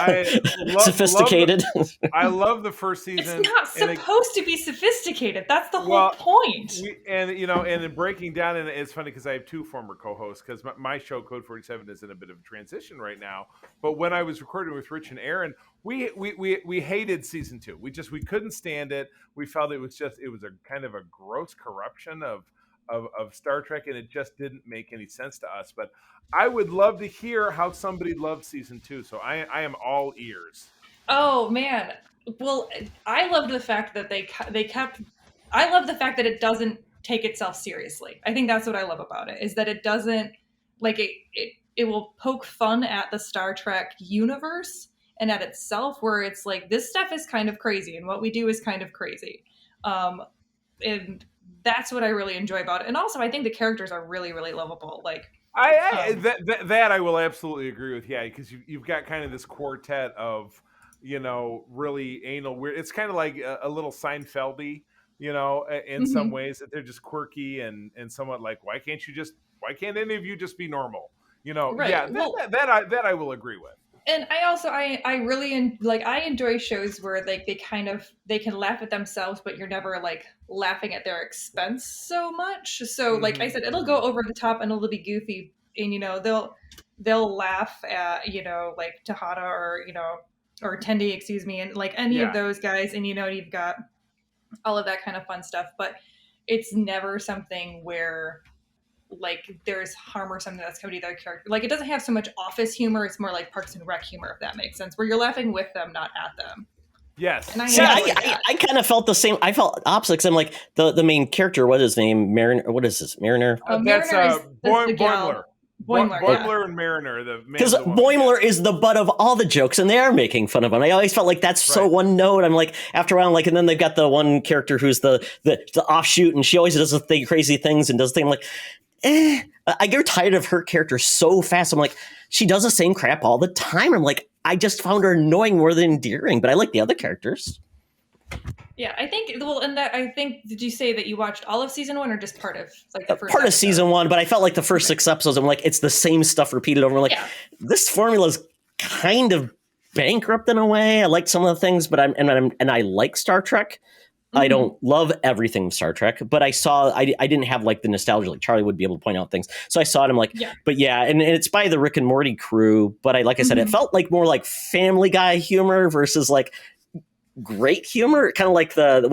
[SPEAKER 2] sophisticated.
[SPEAKER 1] I love the first season.
[SPEAKER 3] It's not supposed to be sophisticated. That's the whole point.
[SPEAKER 1] And in breaking down, and it's funny because I have two former co-hosts, because my show Code 47 is in a bit of a transition right now. But when I was recording with Rich and Aaron, we hated season 2. We couldn't stand it. We felt it was a kind of a gross corruption of Star Trek, and it just didn't make any sense to us. But I would love to hear how somebody loved season 2. So I am all ears.
[SPEAKER 3] Oh man. Well, I loved the fact that they kept. I love the fact that it doesn't take itself seriously. I think that's what I love about it, is that it doesn't, like, it will poke fun at the Star Trek universe and at itself, where it's like, this stuff is kind of crazy and what we do is kind of crazy. And that's what I really enjoy about it. And also I think the characters are really, really lovable. Like,
[SPEAKER 1] that I will absolutely agree with. Yeah, because you've got kind of this quartet of, really anal weird. It's kind of like a little Seinfeldy, in some ways, that they're just quirky and somewhat like, why can't any of you just be normal?
[SPEAKER 3] Right.
[SPEAKER 1] Yeah, that I will agree with.
[SPEAKER 3] And I really I enjoy shows where like they can laugh at themselves, but you're never like laughing at their expense so much. So like I said, it'll go over the top and it'll be goofy, and they'll laugh at like Tejada or Tendi, excuse me, and like any of those guys, and you've got all of that kind of fun stuff, but it's never something where like there's harm or something that's coming to their character. Like it doesn't have so much office humor. It's more like Parks and Rec humor, if that makes sense, where you're laughing with them, not at them.
[SPEAKER 1] Yes.
[SPEAKER 3] And
[SPEAKER 2] I kind of felt the same. I felt opposite, because I'm like the main character. What is his name? Mariner. What is this? Mariner.
[SPEAKER 1] That's Boimler.
[SPEAKER 3] Boimler
[SPEAKER 1] and Mariner.
[SPEAKER 2] Because Boimler is the butt of all the jokes, and they are making fun of him. I always felt like that's so one note. I'm like, after a while, like, and then they've got the one character who's the offshoot, and she always does the crazy things and does things. I'm like, I get tired of her character so fast. I'm like, she does the same crap all the time. I'm like, I just found her annoying more than endearing, but I like the other characters.
[SPEAKER 3] Yeah, I think, did you say that you watched all of season 1 or just part of like the first
[SPEAKER 2] part
[SPEAKER 3] episode?
[SPEAKER 2] of season 1, but I felt like the first 6 episodes, I'm like, it's the same stuff repeated over. I'm like, this formula's kind of bankrupt in a way. I like some of the things, but I like Star Trek. I don't love everything Star Trek, but I didn't have like the nostalgia like Charlie would be able to point out things. So I saw it. I'm like, but and it's by the Rick and Morty crew. But I said, it felt like more like Family Guy humor versus like great humor. Kind of like the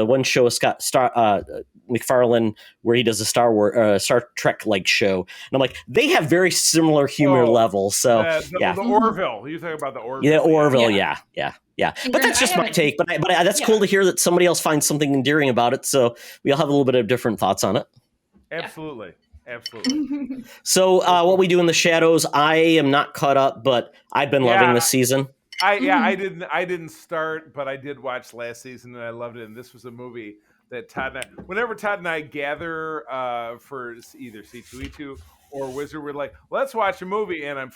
[SPEAKER 2] one show McFarlane where he does a Star Trek like show, and I'm like, they have very similar humor levels. So
[SPEAKER 1] the Orville. You talking about the Orville?
[SPEAKER 2] Yeah, Orville. Yeah. But that's just my take. But that's cool to hear that somebody else finds something endearing about it. So we all have a little bit of different thoughts on it.
[SPEAKER 1] Absolutely.
[SPEAKER 2] So What We Do in the Shadows, I am not caught up, but I've been loving this season.
[SPEAKER 1] I didn't start, but I did watch last season and I loved it. And this was a movie that whenever Todd and I gather for either C2E2 or Wizard, we're like, let's watch a movie, and I'm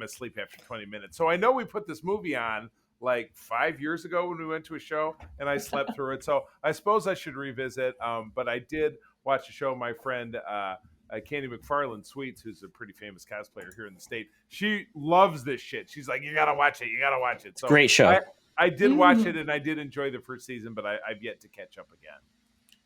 [SPEAKER 1] asleep after 20 minutes. So I know we put this movie on like 5 years ago when we went to a show, and I slept through it. So I suppose I should revisit. But I did watch a show. My friend Candy McFarland Sweets, who's a pretty famous cosplayer here in the state, she loves this shit. She's like, you gotta watch it. So
[SPEAKER 2] great show.
[SPEAKER 1] I did watch it, and I did enjoy the first season, but I've yet to catch up again.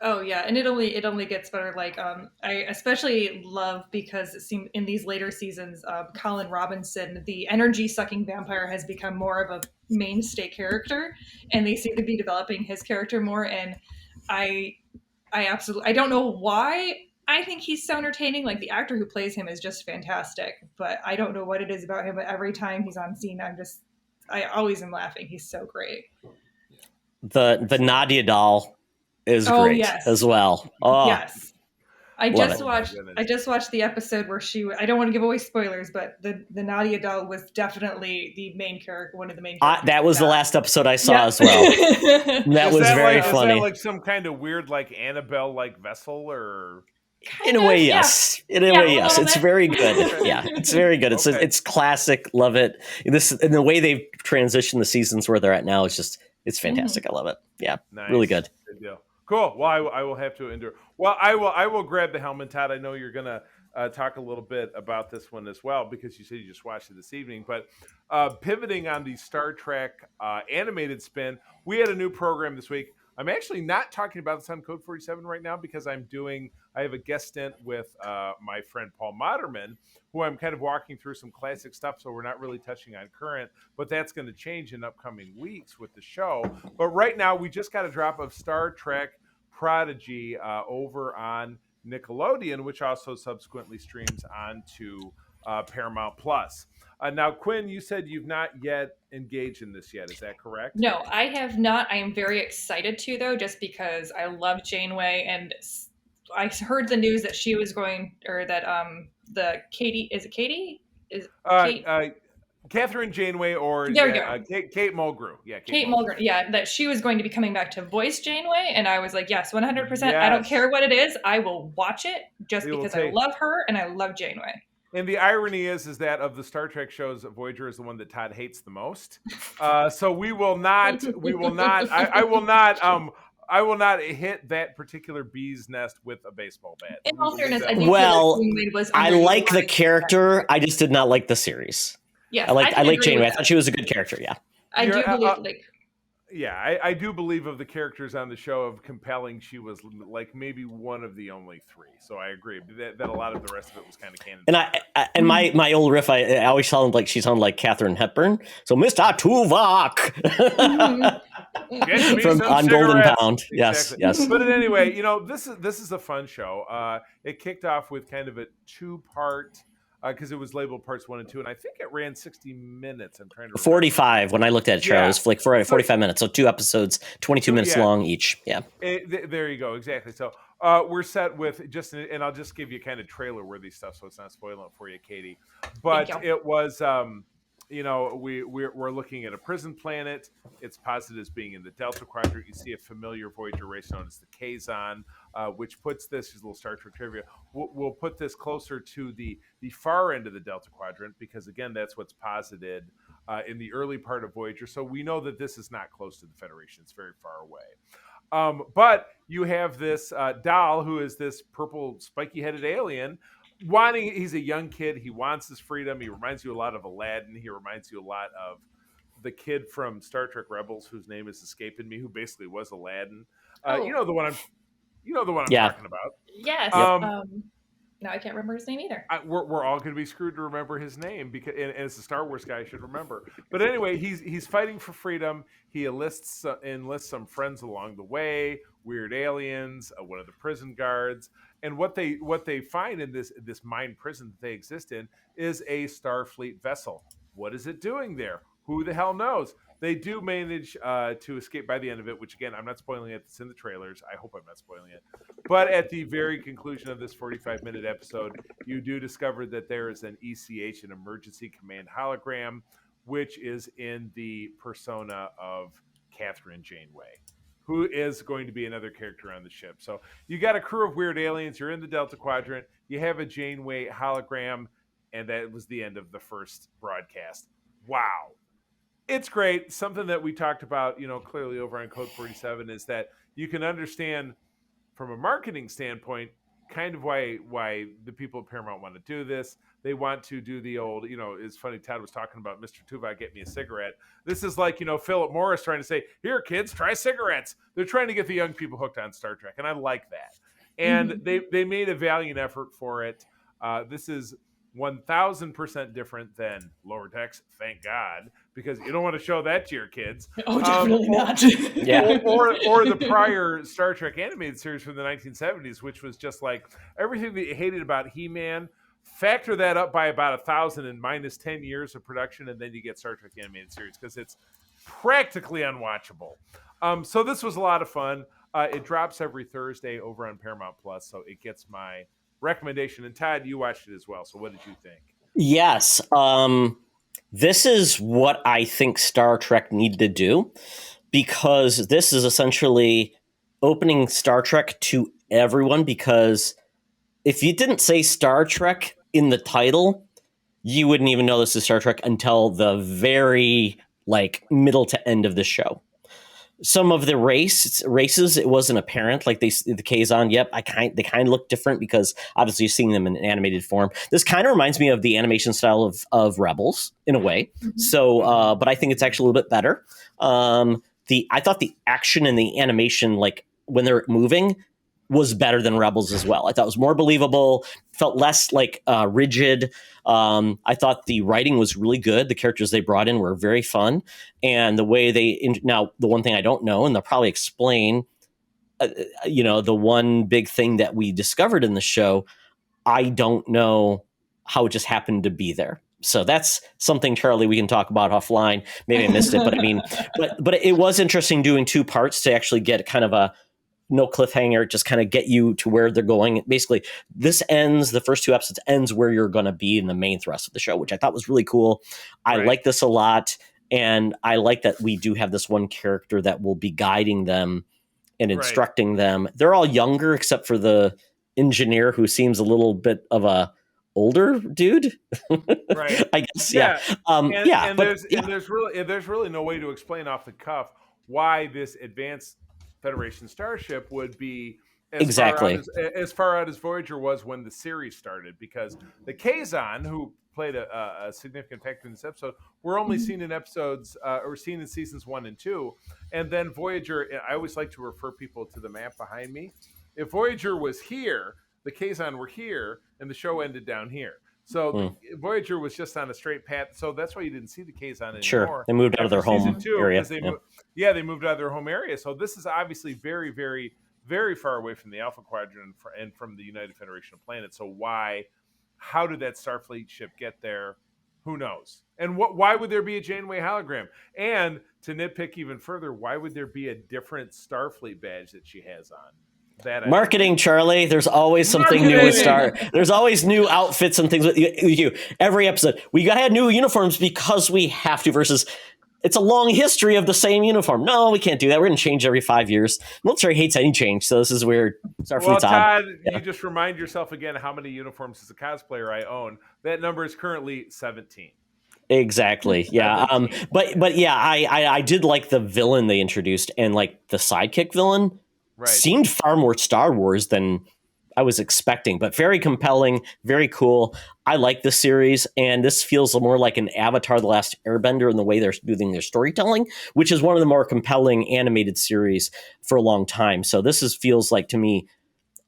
[SPEAKER 3] Oh yeah, and it only gets better. Like I especially love, because it seemed in these later seasons, Colin Robinson, the energy sucking vampire, has become more of a mainstay character, and they seem to be developing his character more. And I don't know why I think he's so entertaining. Like the actor who plays him is just fantastic, but I don't know what it is about him. But every time he's on scene, I always am laughing. He's so great.
[SPEAKER 2] The Nadia doll is great as well. Oh.
[SPEAKER 3] Yes. I
[SPEAKER 2] Love
[SPEAKER 3] just
[SPEAKER 2] it.
[SPEAKER 3] watched. I just watched the episode where I don't want to give away spoilers, but the naughty adult was definitely the main character, one of the main characters.
[SPEAKER 2] That was the last episode I saw
[SPEAKER 3] Yeah.
[SPEAKER 2] as well. That was very
[SPEAKER 1] Is
[SPEAKER 2] funny.
[SPEAKER 1] that like some kind of weird, like Annabelle, like vessel, or?
[SPEAKER 2] In a way, yes. In a way, yes. It's very good. Yeah, it's very good. It's
[SPEAKER 1] Okay.
[SPEAKER 2] it's classic. Love it. This and the way they've transitioned the seasons where they're at now is just it's fantastic. I love it. Yeah,
[SPEAKER 1] Nice.
[SPEAKER 2] really good.
[SPEAKER 1] Good deal. Cool. Well, I will have to endure. Well, I will grab the helmet, Todd. I know you're gonna talk a little bit about this one as well because you said you just watched it this evening. But pivoting on the Star Trek animated spin, we had a new program this week. I'm actually not talking about this on Code 47 right now because I have a guest stint with my friend Paul Moderman, who I'm kind of walking through some classic stuff, so we're not really touching on current, but that's going to change in upcoming weeks with the show. But right now, we just got a drop of Star Trek Prodigy over on Nickelodeon, which also subsequently streams onto Paramount Plus. Now, Quinn, you said you've not yet engaged in this yet. Is that correct?
[SPEAKER 3] No, I have not. I am very excited to, though, just because I love Janeway, and I heard the news that she was going, or that the Katie, is it Katie? Is Kate?
[SPEAKER 1] Catherine Janeway or
[SPEAKER 3] There we go.
[SPEAKER 1] Kate Mulgrew. Yeah,
[SPEAKER 3] Kate Mulgrew. Yeah, that she was going to be coming back to voice Janeway, and I was like, yes, 100%. I don't
[SPEAKER 1] Yes.
[SPEAKER 3] care what it is. I will watch it just
[SPEAKER 1] We will
[SPEAKER 3] because I
[SPEAKER 1] take-
[SPEAKER 3] love her and I love Janeway.
[SPEAKER 1] And the irony is that of the Star Trek shows, Voyager is the one that Todd hates the most. So we will not. I will not hit that particular bee's nest with a baseball bat.
[SPEAKER 3] In all
[SPEAKER 1] We will
[SPEAKER 3] fairness,
[SPEAKER 1] leave
[SPEAKER 3] I
[SPEAKER 1] that
[SPEAKER 3] think
[SPEAKER 2] Well,
[SPEAKER 3] Janeway was
[SPEAKER 2] I like the
[SPEAKER 3] underutilized.
[SPEAKER 2] character. I just did not like the series.
[SPEAKER 3] Yes,
[SPEAKER 2] I like
[SPEAKER 3] can agree
[SPEAKER 2] Janeway. I
[SPEAKER 3] with
[SPEAKER 2] thought
[SPEAKER 3] that.
[SPEAKER 2] she was a good character. Yeah.
[SPEAKER 3] I do
[SPEAKER 1] You're,
[SPEAKER 3] believe,
[SPEAKER 1] I do believe of the characters on the show of compelling, she was like maybe one of the only three. So I agree that a lot of the rest of it was kind of canon.
[SPEAKER 2] And my old riff, I always she sounded like Katharine Hepburn. So Mr. Tuvok
[SPEAKER 1] Get me
[SPEAKER 2] from
[SPEAKER 1] some
[SPEAKER 2] on Golden
[SPEAKER 1] cigarettes.
[SPEAKER 2] Pound.
[SPEAKER 1] Exactly.
[SPEAKER 2] Yes.
[SPEAKER 1] But anyway, this is a fun show. It kicked off with kind of a two-part because it was labeled parts 1 and 2, and I think it ran 60 minutes. I'm trying to remember.
[SPEAKER 2] 45 when I looked at it.
[SPEAKER 1] Yeah.
[SPEAKER 2] It was like 45 minutes. So 2 episodes, 22 minutes
[SPEAKER 1] Yeah.
[SPEAKER 2] long each. Yeah.
[SPEAKER 1] There you go. Exactly. So we're set with and I'll just give you kind of trailer-worthy stuff, so it's not spoiling it for you, Katie. But
[SPEAKER 3] Thank you.
[SPEAKER 1] it was, we're looking at a prison planet. It's posited as being in the Delta Quadrant. You see a familiar Voyager race known as the Kazon, which puts this, is a little Star Trek trivia, we'll put this closer to the far end of the Delta Quadrant because, again, that's what's posited in the early part of Voyager. So we know that this is not close to the Federation. It's very far away. But you have this Dal, who is this purple spiky-headed alien. He's a young kid. He wants his freedom. He reminds you a lot of Aladdin. He reminds you a lot of the kid from Star Trek Rebels, whose name is escaping me, who basically was Aladdin. You know the one I'm
[SPEAKER 2] Yeah.
[SPEAKER 1] talking about.
[SPEAKER 3] yes.
[SPEAKER 1] Um,
[SPEAKER 3] No, I can't remember his name either.
[SPEAKER 1] We're all going to be screwed to remember his name because, and it's a Star Wars guy I should remember. But anyway, he's fighting for freedom. He enlists some friends along the way, weird aliens, one of the prison guards, and what they find in this mine prison that they exist in is a Starfleet vessel. What is it doing there? Who the hell knows? They do manage to escape by the end of it, which, again, I'm not spoiling it. It's in the trailers. I hope I'm not spoiling it. But at the very conclusion of this 45-minute episode, you do discover that there is an ECH, an emergency command hologram, which is in the persona of Catherine Janeway, who is going to be another character on the ship. So you got a crew of weird aliens. You're in the Delta Quadrant. You have a Janeway hologram, and that was the end of the first broadcast. Wow. It's great. Something that we talked about, clearly over on Code 47 is that you can understand from a marketing standpoint kind of why the people at Paramount want to do this. They want to do the old, it's funny, Todd was talking about Mr. Tuvok, get me a cigarette. This is like, Philip Morris trying to say, here, kids, try cigarettes. They're trying to get the young people hooked on Star Trek, and I like that. And they made a valiant effort for it. This is 1,000% different than Lower Decks, thank God, because you don't want to show that to your kids.
[SPEAKER 3] Oh, definitely not.
[SPEAKER 2] Yeah.
[SPEAKER 1] Or the prior Star Trek animated series from the 1970s, which was just like everything that you hated about He-Man. Factor that up by about 1,000 and minus 10 years of production, and then you get Star Trek animated series because it's practically unwatchable. So this was a lot of fun. It drops every Thursday over on Paramount Plus, so it gets my recommendation. And Todd, you watched it as well. So what did you think?
[SPEAKER 2] Yes. This is what I think Star Trek needed to do, because this is essentially opening Star Trek to everyone, because if you didn't say Star Trek in the title, you wouldn't even know this is Star Trek until the very middle to end of the show. Some of the races, it wasn't apparent. Like the Kazon, yep, they kind of look different because obviously you're seeing them in an animated form. This kind of reminds me of the animation style of Rebels in a way. Mm-hmm. So, but I think it's actually a little bit better. I thought the action and the animation, like when they're moving, was better than Rebels as well. I thought it was more believable, felt less rigid. I thought the writing was really good. The characters they brought in were very fun. And the way now the one thing I don't know, and they'll probably explain, the one big thing that we discovered in the show, I don't know how it just happened to be there. So that's something, Charlie, we can talk about offline. Maybe I missed it, but I mean, but it was interesting doing two parts to actually get kind of a no cliffhanger, just kind of get you to where they're going. Basically, the first two episodes ends where you're going to be in the main thrust of the show, which I thought was really cool. I like this a lot. And I like that we do have this one character that will be guiding them and instructing them. They're all younger, except for the engineer, who seems a little bit of a older dude.
[SPEAKER 1] Right.
[SPEAKER 2] I guess. Yeah.
[SPEAKER 1] There's really no way to explain off the cuff why this advanced Federation starship would be as far out as Voyager was when the series started, because the Kazon, who played a significant factor in this episode, were only seen in episodes or seen in seasons 1 and 2, and then Voyager. I always like to refer people to the map behind me. If Voyager was here, the Kazon were here, and the show ended down here. So Voyager was just on a straight path. So that's why you didn't see the Kazon anymore.
[SPEAKER 2] Sure, they moved out of their home area.
[SPEAKER 1] They moved out of their home area. So this is obviously very, very, very far away from the Alpha Quadrant and from the United Federation of Planets. So how did that Starfleet ship get there? Who knows? And why would there be a Janeway hologram? And to nitpick even further, why would there be a different Starfleet badge that she has on?
[SPEAKER 2] Marketing, Charlie. There's always something new with Star. There's always new outfits and things with you. Every episode, we gotta have new uniforms because we have to. Versus, it's a long history of the same uniform. No, we can't do that. We're gonna change every 5 years. Military hates any change, so this is where Starfleet's
[SPEAKER 1] Todd, you just remind yourself again how many uniforms as a cosplayer I own. That number is currently 17.
[SPEAKER 2] Exactly. Yeah. But yeah, I did like the villain they introduced, and like the sidekick villain. Seemed far more Star Wars than I was expecting, but very compelling, very cool. I like this series, and this feels more like an Avatar: The Last Airbender in the way they're doing their storytelling, which is one of the more compelling animated series for a long time. So this feels like, to me,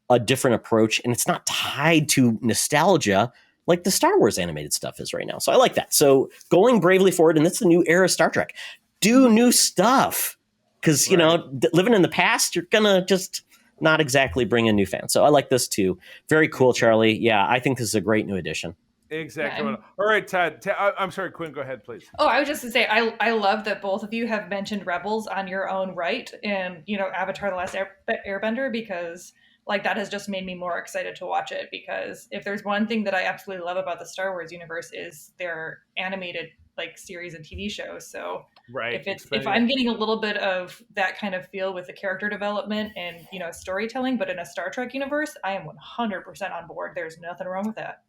[SPEAKER 2] a different approach, and it's not tied to nostalgia like the Star Wars animated stuff is right now. So I like that. So going bravely forward, and that's the new era of Star Trek. Do new stuff. Because, living in the past, you're going to just not exactly bring in new fans. So I like this too. Very cool, Charlie. Yeah, I think this is a great new addition.
[SPEAKER 1] Exactly. Yeah. All right, Todd. I'm sorry, Quinn, go ahead, please.
[SPEAKER 3] Oh, I was just going to say, I love that both of you have mentioned Rebels on your own right and, Avatar: The Last Airbender, because that has just made me more excited to watch it. Because if there's one thing that I absolutely love about the Star Wars universe is their animated series and TV shows. So if I'm getting a little bit of that kind of feel with the character development and storytelling, but in a Star Trek universe, I am 100% on board. There's nothing wrong with that.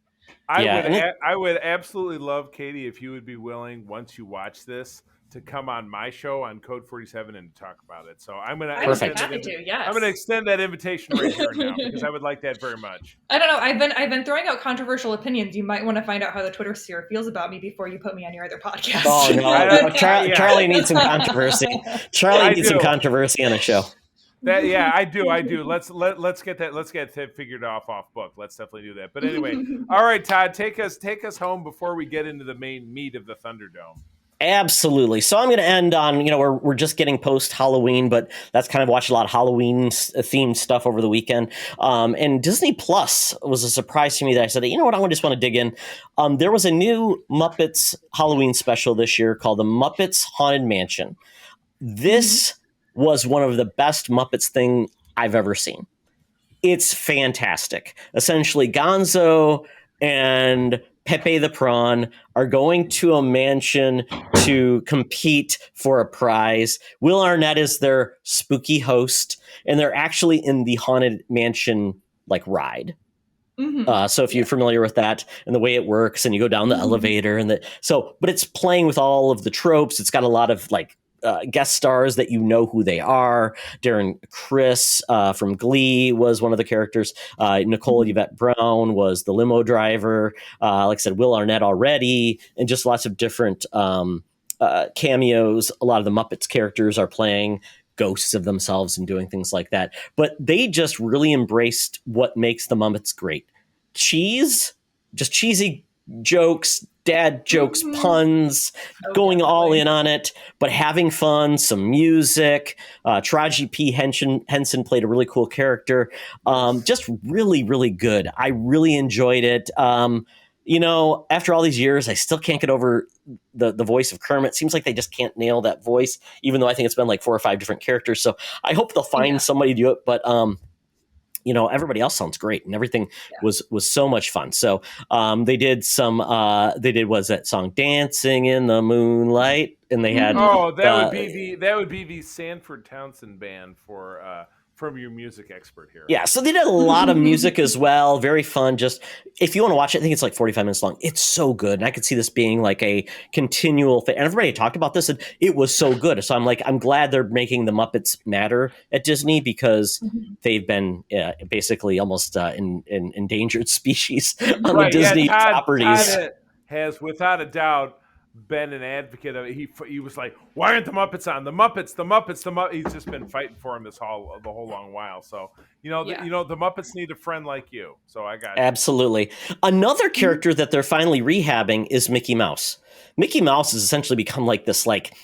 [SPEAKER 1] I would absolutely love, Katie, if you would be willing, once you watch this, to come on my show on Code 47 and talk about it. So I'm going to extend that invitation right here now, because I would like that very much.
[SPEAKER 3] I don't know. I've been throwing out controversial opinions. You might want to find out how the Twitter sphere feels about me before you put me on your other podcast.
[SPEAKER 2] Oh no, Charlie needs some controversy. Charlie needs some controversy on the show.
[SPEAKER 1] I do. Let's get that figured off book. Let's definitely do that. But anyway, all right, Todd, take us home before we get into the main meat of the Thunderdome.
[SPEAKER 2] Absolutely. So I'm going to end on, we're just getting post Halloween, but that's kind of watched a lot of Halloween themed stuff over the weekend. And Disney Plus was a surprise to me that I said, I just want to dig in. There was a new Muppets Halloween special this year called the Muppets Haunted Mansion. This was one of the best Muppets thing I've ever seen. It's fantastic. Essentially, Gonzo and Pepe the Prawn are going to a mansion to compete for a prize. Will Arnett is their spooky host, and they're actually in the Haunted Mansion like ride. So if you're familiar with that and the way it works, and you go down the elevator, but it's playing with all of the tropes. It's got a lot of like guest stars that you know who they are. Darren Criss from Glee was one of the characters. Nicole Yvette Brown was the limo driver. Like I said, Will Arnett already, and just lots of different cameos. A lot of the Muppets characters are playing ghosts of themselves and doing things like that. But they just really embraced what makes the Muppets great. Just cheesy jokes, dad jokes, puns, going all in on it, but having fun, some music. Taraji P. Henson played a really cool character. Just really, really good. I really enjoyed it. After all these years, I still can't get over the voice of Kermit. Seems like they just can't nail that voice, even though I think it's been like 4 or 5 different characters. So I hope they'll find somebody to do it. But everybody else sounds great, and everything was so much fun. So they did that song "Dancing in the Moonlight," and they had
[SPEAKER 1] that would be the Sanford Townsend band for from your music expert here.
[SPEAKER 2] Yeah, so they did a lot of music as well. Very fun. Just if you want to watch it, I think it's like 45 minutes long. It's so good. And I could see this being like a continual thing. And everybody talked about this, and it was so good. So I'm glad they're making the Muppets matter at Disney, because they've been basically almost endangered species on the Disney properties.
[SPEAKER 1] Todd has, without a doubt, been an advocate of it. He was like, why aren't the Muppets on? The Muppets. He's just been fighting for him the whole long while. So the Muppets need a friend like you. So I got you.
[SPEAKER 2] Absolutely. Another character that they're finally rehabbing is Mickey Mouse. Mickey Mouse has essentially become like this, like,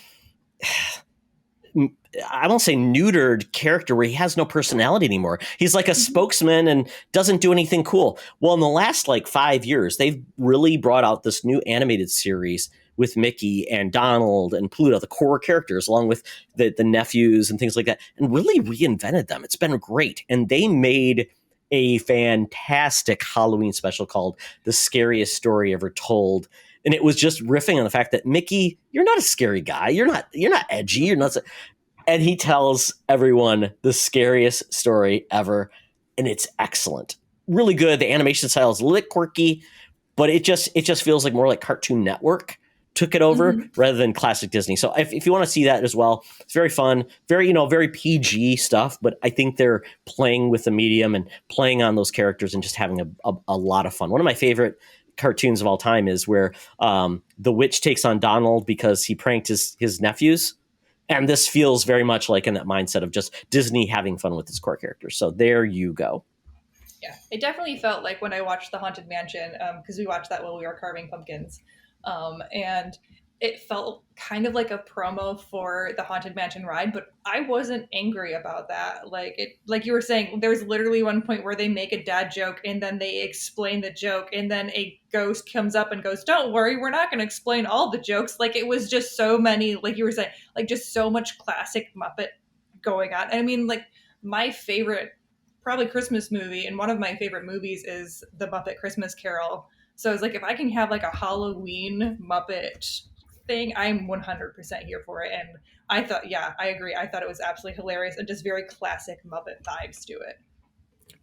[SPEAKER 2] I won't say neutered character where he has no personality anymore. He's like a spokesman and doesn't do anything cool. Well, in the last like 5 years, they've really brought out this new animated series with Mickey and Donald and Pluto, the core characters, along with the nephews and things like that, and really reinvented them. It's been great. And they made a fantastic Halloween special called The Scariest Story Ever Told. And it was just riffing on the fact that, Mickey, you're not a scary guy. You're not edgy. You're not. And he tells everyone the scariest story ever. And it's excellent. Really good. The animation style is a little quirky, but it just feels like more like Cartoon Network took it over rather than classic Disney. So if you want to see that as well, it's very fun, very PG stuff, but I think they're playing with the medium and playing on those characters and just having a lot of fun. One of my favorite cartoons of all time is where the witch takes on Donald because he pranked his nephews. And this feels very much like in that mindset of just Disney having fun with its core characters. So there you go.
[SPEAKER 3] Yeah, it definitely felt like when I watched The Haunted Mansion, because we watched that while we were carving pumpkins. And it felt kind of like a promo for the Haunted Mansion ride, but I wasn't angry about that. Like you were saying, there's literally one point where they make a dad joke and then they explain the joke, and then a ghost comes up and goes, "Don't worry, we're not going to explain all the jokes." Like, it was just so many, like you were saying, like just so much classic Muppet going on. And I mean, like, my favorite probably Christmas movie, and one of my favorite movies is The Muppet Christmas Carol. So it's like, if I can have like a Halloween Muppet thing, I'm 100% here for it. And I thought, I agree. I thought it was absolutely hilarious and just very classic Muppet vibes to it.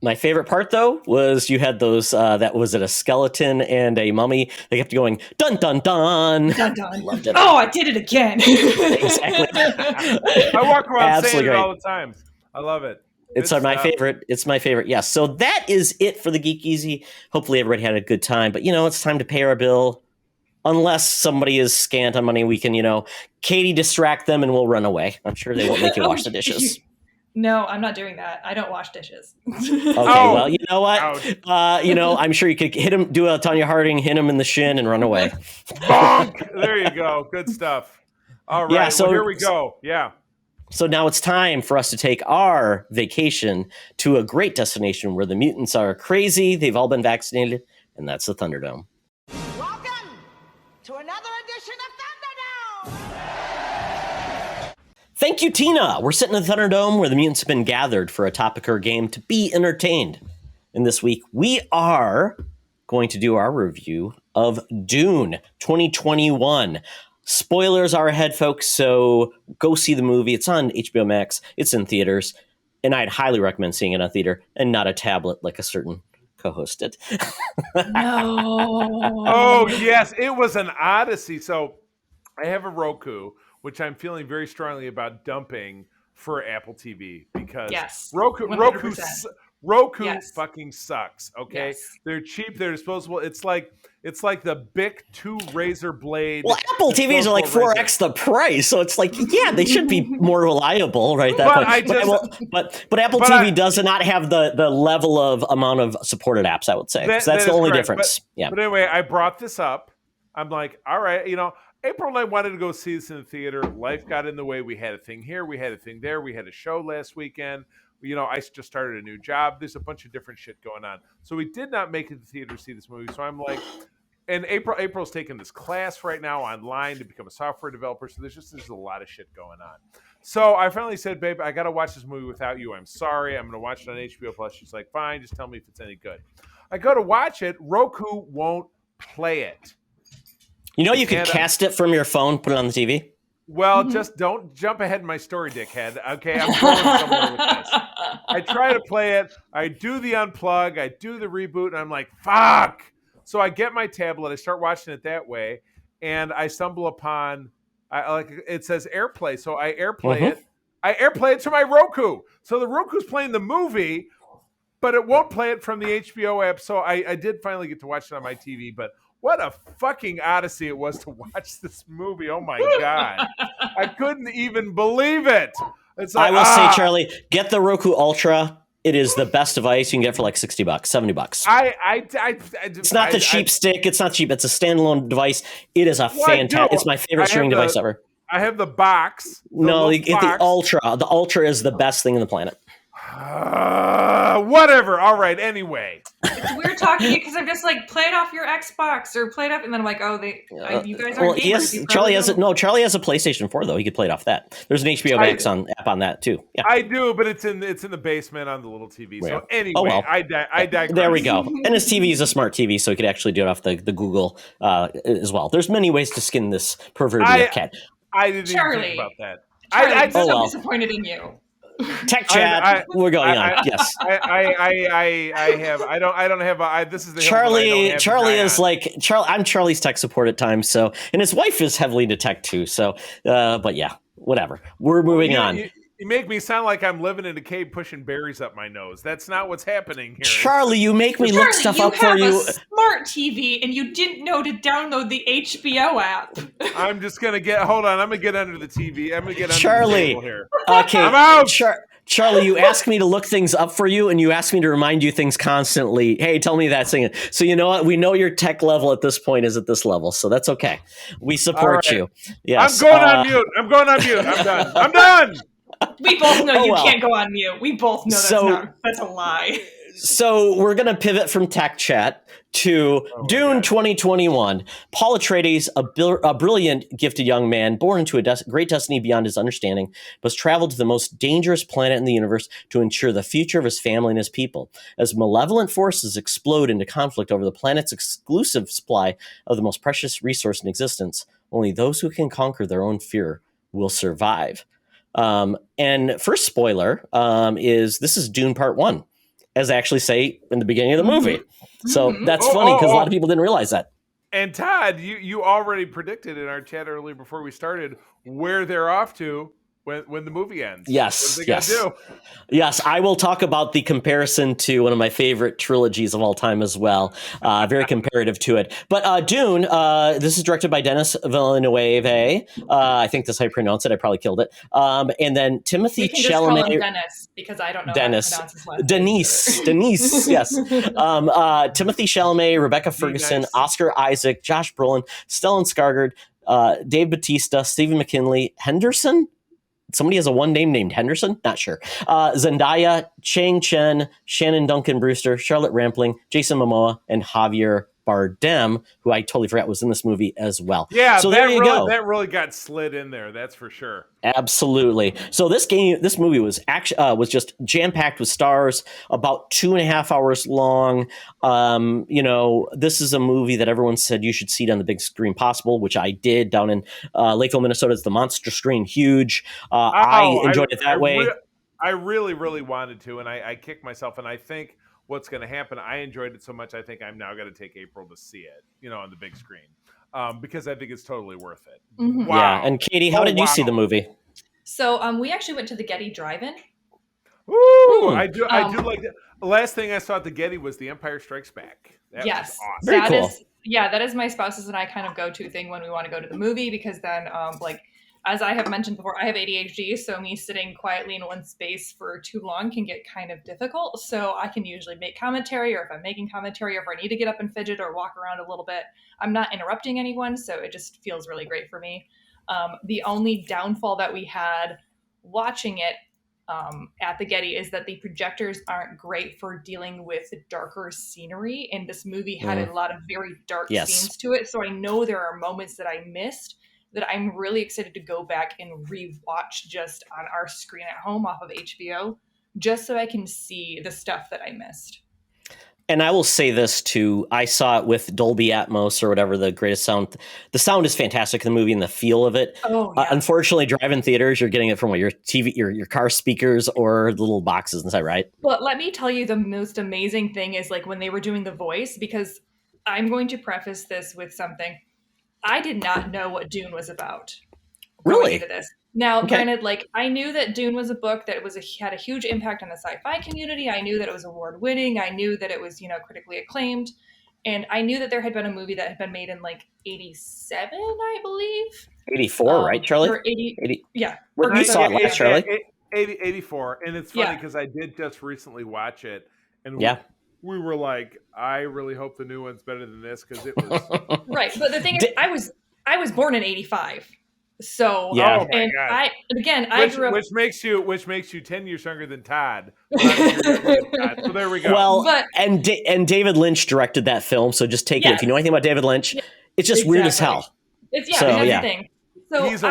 [SPEAKER 2] My favorite part, though, was you had those, that was it, a skeleton and a mummy. They kept going, dun, dun, dun.
[SPEAKER 3] Dun, dun.
[SPEAKER 2] Loved it.
[SPEAKER 3] Oh, I did it again.
[SPEAKER 2] Exactly.
[SPEAKER 1] I walk around saying it all the time. I love it.
[SPEAKER 2] It's my favorite. It's my favorite. Yes. So that is it for the Geek Easy. Hopefully everybody had a good time. But, it's time to pay our bill. Unless somebody is scant on money, we can, Katie distract them and we'll run away. I'm sure they won't make you wash the dishes.
[SPEAKER 3] No, I'm not doing that. I don't wash dishes.
[SPEAKER 2] Okay, well, you know what? I'm sure you could hit him, do a Tanya Harding, hit him in the shin and run away.
[SPEAKER 1] Bonk! There you go. Good stuff. All right.
[SPEAKER 2] Yeah, so
[SPEAKER 1] here we go. Yeah.
[SPEAKER 2] So now it's time for us to take our vacation to a great destination where the mutants are crazy. They've all been vaccinated, and that's the Thunderdome.
[SPEAKER 6] Welcome to another edition of Thunderdome!
[SPEAKER 2] Thank you, Tina. We're sitting in the Thunderdome where the mutants have been gathered for a topic or game to be entertained. And this week, we are going to do our review of Dune 2021. Spoilers are ahead, folks, so go see the movie. It's on HBO Max. It's in theaters. And I'd highly recommend seeing it on theater and not a tablet like a certain co-host did.
[SPEAKER 3] No.
[SPEAKER 1] Oh, yes. It was an odyssey. So I have a Roku, which I'm feeling very strongly about dumping for Apple TV because
[SPEAKER 3] Yes,
[SPEAKER 1] Roku
[SPEAKER 3] 100%. Yes.
[SPEAKER 1] fucking sucks. Okay,
[SPEAKER 3] Yes.
[SPEAKER 1] they're cheap, they're disposable. It's like the Bic 2 razor blade.
[SPEAKER 2] Well, Apple TVs are like 4x the price, so it's like, yeah, they should be more reliable, right? But Apple TV does not have the level of amount of supported apps, I would say. That's the only difference.
[SPEAKER 1] But anyway, I brought this up. I'm like, all right, April and I wanted to go see this in the theater. Life got in the way. We had a thing here. We had a thing there. We had a show last weekend. I just started a new job. There's a bunch of different shit going on. So we did not make it to the theater to see this movie. So I'm like, and April's taking this class right now online to become a software developer. So there's a lot of shit going on. So I finally said, babe, I got to watch this movie without you. I'm sorry. I'm going to watch it on HBO Plus. She's like, fine. Just tell me if it's any good. I go to watch it. Roku won't play it.
[SPEAKER 2] You could cast it from your phone, put it on the TV.
[SPEAKER 1] Well, just don't jump ahead in my story, dickhead. Okay, I'm going somewhere with this. I try to play it. I do the unplug. I do the reboot, and I'm like, fuck. So I get my tablet. I start watching it that way, and I stumble upon, it says AirPlay. So I AirPlay it. I AirPlay it to my Roku. So the Roku's playing the movie, but it won't play it from the HBO app. So I did finally get to watch it on my TV, but what a fucking odyssey it was to watch this movie. Oh, my God. I couldn't even believe it. It's like,
[SPEAKER 2] I will say, Charlie, get the Roku Ultra. It is the best device you can get for like $60, $70. It's not the cheap stick. It's not cheap. It's a standalone device. It is a fantastic. It's my favorite streaming device ever.
[SPEAKER 1] I have the box.
[SPEAKER 2] The Ultra. The Ultra is the best thing on the planet.
[SPEAKER 1] Whatever. All right. Anyway,
[SPEAKER 3] it's weird talking to you because I'm just like, play it off your Xbox or play it off, and then I'm like, you guys are gamers.
[SPEAKER 2] Charlie has a PlayStation 4 though. He could play it off that. There's an HBO Max app on that too. Yeah,
[SPEAKER 1] I do, but it's in the basement on the little TV. So anyway, I digress.
[SPEAKER 2] There we go. And his TV is a smart TV, so he could actually do it off the Google as well. There's many ways to skin this proverbial cat.
[SPEAKER 1] I didn't even think about that.
[SPEAKER 3] Charlie, I'm so disappointed in you.
[SPEAKER 2] Tech chat. We're going on. Yes.
[SPEAKER 1] I don't have. This is the
[SPEAKER 2] Charlie is like Charlie. I'm Charlie's tech support at times. So, and his wife is heavily into tech too. So, but yeah, whatever. We're moving on.
[SPEAKER 1] You make me sound like I'm living in a cave pushing berries up my nose. That's not what's happening here.
[SPEAKER 2] Charlie, you make me look stuff up for you.
[SPEAKER 3] You have a smart TV and you didn't know to download the HBO app.
[SPEAKER 1] I'm just going to get... Hold on. I'm going to get under the TV. I'm going to get under the table here.
[SPEAKER 2] Okay.
[SPEAKER 1] I'm out!
[SPEAKER 2] Charlie, you ask me to look things up for you, and you ask me to remind you things constantly. Hey, tell me that thing. So you know what? We know your tech level at this point is at this level, so that's okay. We support you. Yes.
[SPEAKER 1] I'm going on mute. I'm done. I'm done.
[SPEAKER 3] We both know you can't go on mute. We both know that's a lie.
[SPEAKER 2] So we're going to pivot from tech chat to Dune 2021. Paul Atreides, a brilliant, gifted young man born into a great destiny beyond his understanding, must travel to the most dangerous planet in the universe to ensure the future of his family and his people. As malevolent forces explode into conflict over the planet's exclusive supply of the most precious resource in existence, only those who can conquer their own fear will survive. And first spoiler is this is Dune Part 1, as they actually say in the beginning of the movie. So that's funny because a lot of people didn't realize that.
[SPEAKER 1] And Todd, you already predicted in our chat earlier before we started where they're off to when the movie ends.
[SPEAKER 2] Yes.
[SPEAKER 1] What are they gonna do?
[SPEAKER 2] Yes, I will talk about the comparison to one of my favorite trilogies of all time as well. Very comparative to it. But Dune, this is directed by Denis Villeneuve. I think that's how you pronounce it. I probably killed it. And then Timothy Chalamet.
[SPEAKER 3] Just call him Dennis, because I don't know how to pronounce his last name.
[SPEAKER 2] Denise, yes. Timothy Chalamet, Rebecca Ferguson, Oscar Isaac, Josh Brolin, Stellan Skarsgård, Dave Bautista, Stephen McKinley, Henderson. Somebody has a one name named Henderson? Not sure. Zendaya, Chang Chen, Shannon Duncan Brewster, Charlotte Rampling, Jason Momoa, and Javier Bardem, who I totally forgot was in this movie as well.
[SPEAKER 1] Yeah,
[SPEAKER 2] so there you go.
[SPEAKER 1] That really got slid in there. That's for sure.
[SPEAKER 2] Absolutely. So this movie was actually was just jam packed with stars, about 2.5 hours long. This is a movie that everyone said you should see it on the big screen possible, which I did down in Lakeville, Minnesota. It's the monster screen, huge. I enjoyed it that way.
[SPEAKER 1] I really, really wanted to, and I kicked myself. And I think what's going to happen, I enjoyed it so much, I think I'm now going to take April to see it, on the big screen. Because I think it's totally worth it.
[SPEAKER 3] Mm-hmm.
[SPEAKER 1] Wow.
[SPEAKER 2] Yeah, and Katie, how did you see the movie?
[SPEAKER 3] So we actually went to the Getty Drive-In.
[SPEAKER 1] Ooh, I do like that. The last thing I saw at the Getty was The Empire Strikes Back. That was awesome.
[SPEAKER 2] Very cool.
[SPEAKER 3] That is my spouse's and I kind of go-to thing when we want to go to the movie, because then as I have mentioned before, I have ADHD, so me sitting quietly in one space for too long can get kind of difficult. So I can usually make commentary, or if I'm making commentary, or if I need to get up and fidget or walk around a little bit, I'm not interrupting anyone, so it just feels really great for me. The only downfall that we had watching it at the Getty is that the projectors aren't great for dealing with darker scenery, and this movie had a lot of very dark scenes to it, so I know there are moments that I missed that I'm really excited to go back and rewatch just on our screen at home off of HBO, just so I can see the stuff that I missed.
[SPEAKER 2] And I will say this too, I saw it with Dolby Atmos or whatever, the greatest sound. The sound is fantastic in the movie and the feel of it.
[SPEAKER 3] Oh, yeah.
[SPEAKER 2] Unfortunately, drive-in theaters, you're getting it from your TV, your car speakers or the little boxes inside, right?
[SPEAKER 3] But let me tell you, the most amazing thing is when they were doing the voice, because I'm going to preface this with something. I did not know what Dune was about.
[SPEAKER 2] Really?
[SPEAKER 3] Into this. Now, granted, I knew that Dune was a book that had a huge impact on the sci-fi community. I knew that it was award-winning. I knew that it was, critically acclaimed. And I knew that there had been a movie that had been made in 87, I believe.
[SPEAKER 2] 84, right, Charlie?
[SPEAKER 3] Or 80. Yeah.
[SPEAKER 2] You saw it last, Charlie?
[SPEAKER 1] 84. And it's funny because I did just recently watch it. And we were like, I really hope the new one's better than this, because it was...
[SPEAKER 3] Right. But the thing is, I was born in 85. So
[SPEAKER 1] God.
[SPEAKER 3] I grew up,
[SPEAKER 1] which makes you 10 years younger than Todd. So there we go.
[SPEAKER 2] Well, and David Lynch directed that film, so just take it. If you know anything about David Lynch, it's just weird as hell.
[SPEAKER 3] It's the thing. So
[SPEAKER 1] he's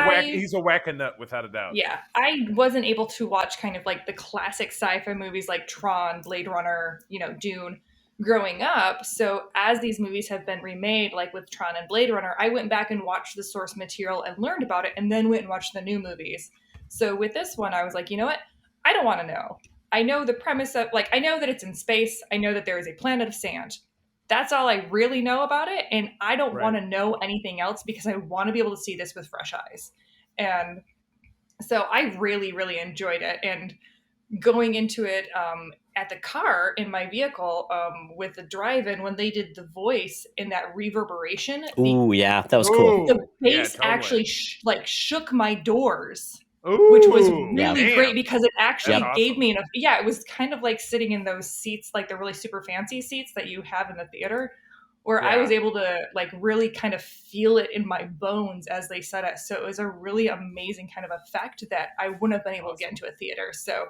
[SPEAKER 1] a whack-a-nut without a doubt.
[SPEAKER 3] Yeah, I wasn't able to watch kind of the classic sci-fi movies like Tron, Blade Runner, Dune, growing up. So as these movies have been remade, like with Tron and Blade Runner, I went back and watched the source material and learned about it, and then went and watched the new movies. So with this one, I was like, you know what? I don't want to know. I know the premise of, I know that it's in space. I know that there is a planet of sand. That's all I really know about it. And I don't want to know anything else, because I want to be able to see this with fresh eyes. And so I really, really enjoyed it. And going into it at the car in my vehicle with the drive-in, when they did the voice in that reverberation.
[SPEAKER 2] Ooh, yeah, that was cool.
[SPEAKER 3] The bass actually shook my doors, which was really great, because it actually gave me enough. Yeah, it was kind of like sitting in those seats, the really super fancy seats that you have in the theater, where I was able to really kind of feel it in my bones as they said it. So it was a really amazing kind of effect that I wouldn't have been able to get into a theater. So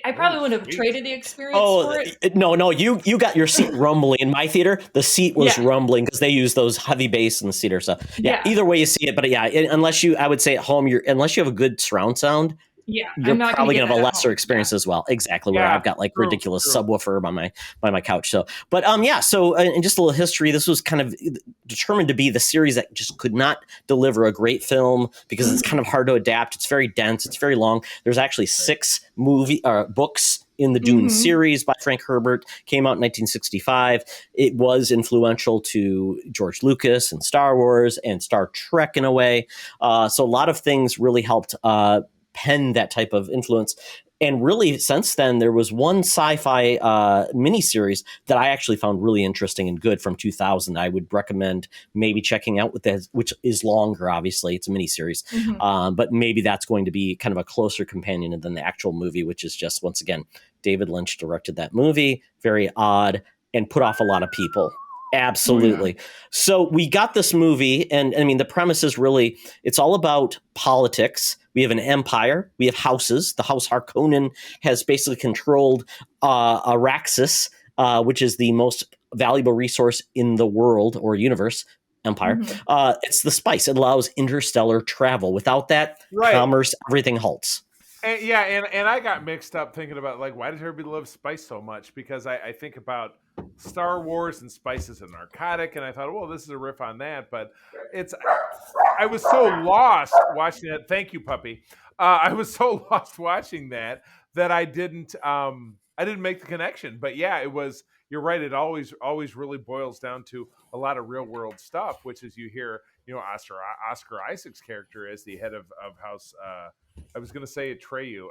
[SPEAKER 3] I probably wouldn't have traded the experience for it.
[SPEAKER 2] No, you got your seat rumbling. In my theater, the seat was rumbling because they use those heavy bass in the theater. So either way you see it, but I would say at home, unless you have a good surround sound, you're probably gonna have a lesser experience as well. Exactly. Where I've got ridiculous subwoofer by my couch. So, but so and just a little history. This was kind of determined to be the series that just could not deliver a great film, because it's kind of hard to adapt. It's very dense. It's very long. There's actually 6 books in the Dune series by Frank Herbert. Came out in 1965. It was influential to George Lucas and Star Wars and Star Trek in a way. So a lot of things really helped pen that type of influence. And really, since then, there was one sci-fi miniseries that I actually found really interesting and good from 2000. I would recommend maybe checking out which is longer, obviously. It's a miniseries. But maybe that's going to be kind of a closer companion than the actual movie, which is just, once again, David Lynch directed that movie. Very odd and put off a lot of people. Absolutely. So we got this movie, and I mean, the premise is really, it's all about politics. We have an empire. We have houses. The House Harkonnen has basically controlled Araxis, which is the most valuable resource in the world or universe, empire. It's the spice. It allows interstellar travel. Without that,
[SPEAKER 1] Right.
[SPEAKER 2] commerce, everything halts.
[SPEAKER 1] And, yeah, and I got mixed up thinking about, like, why does everybody love spice so much? Because I think about Star Wars and spice as a narcotic, and I thought, well, this is a riff on that. But I was so lost watching it. Thank you, puppy. I was so lost watching that I didn't make the connection. But yeah, it was. You're right. It always really boils down to a lot of real world stuff, which is you hear, Oscar Isaac's character as the head of House. I was going to say Atreides.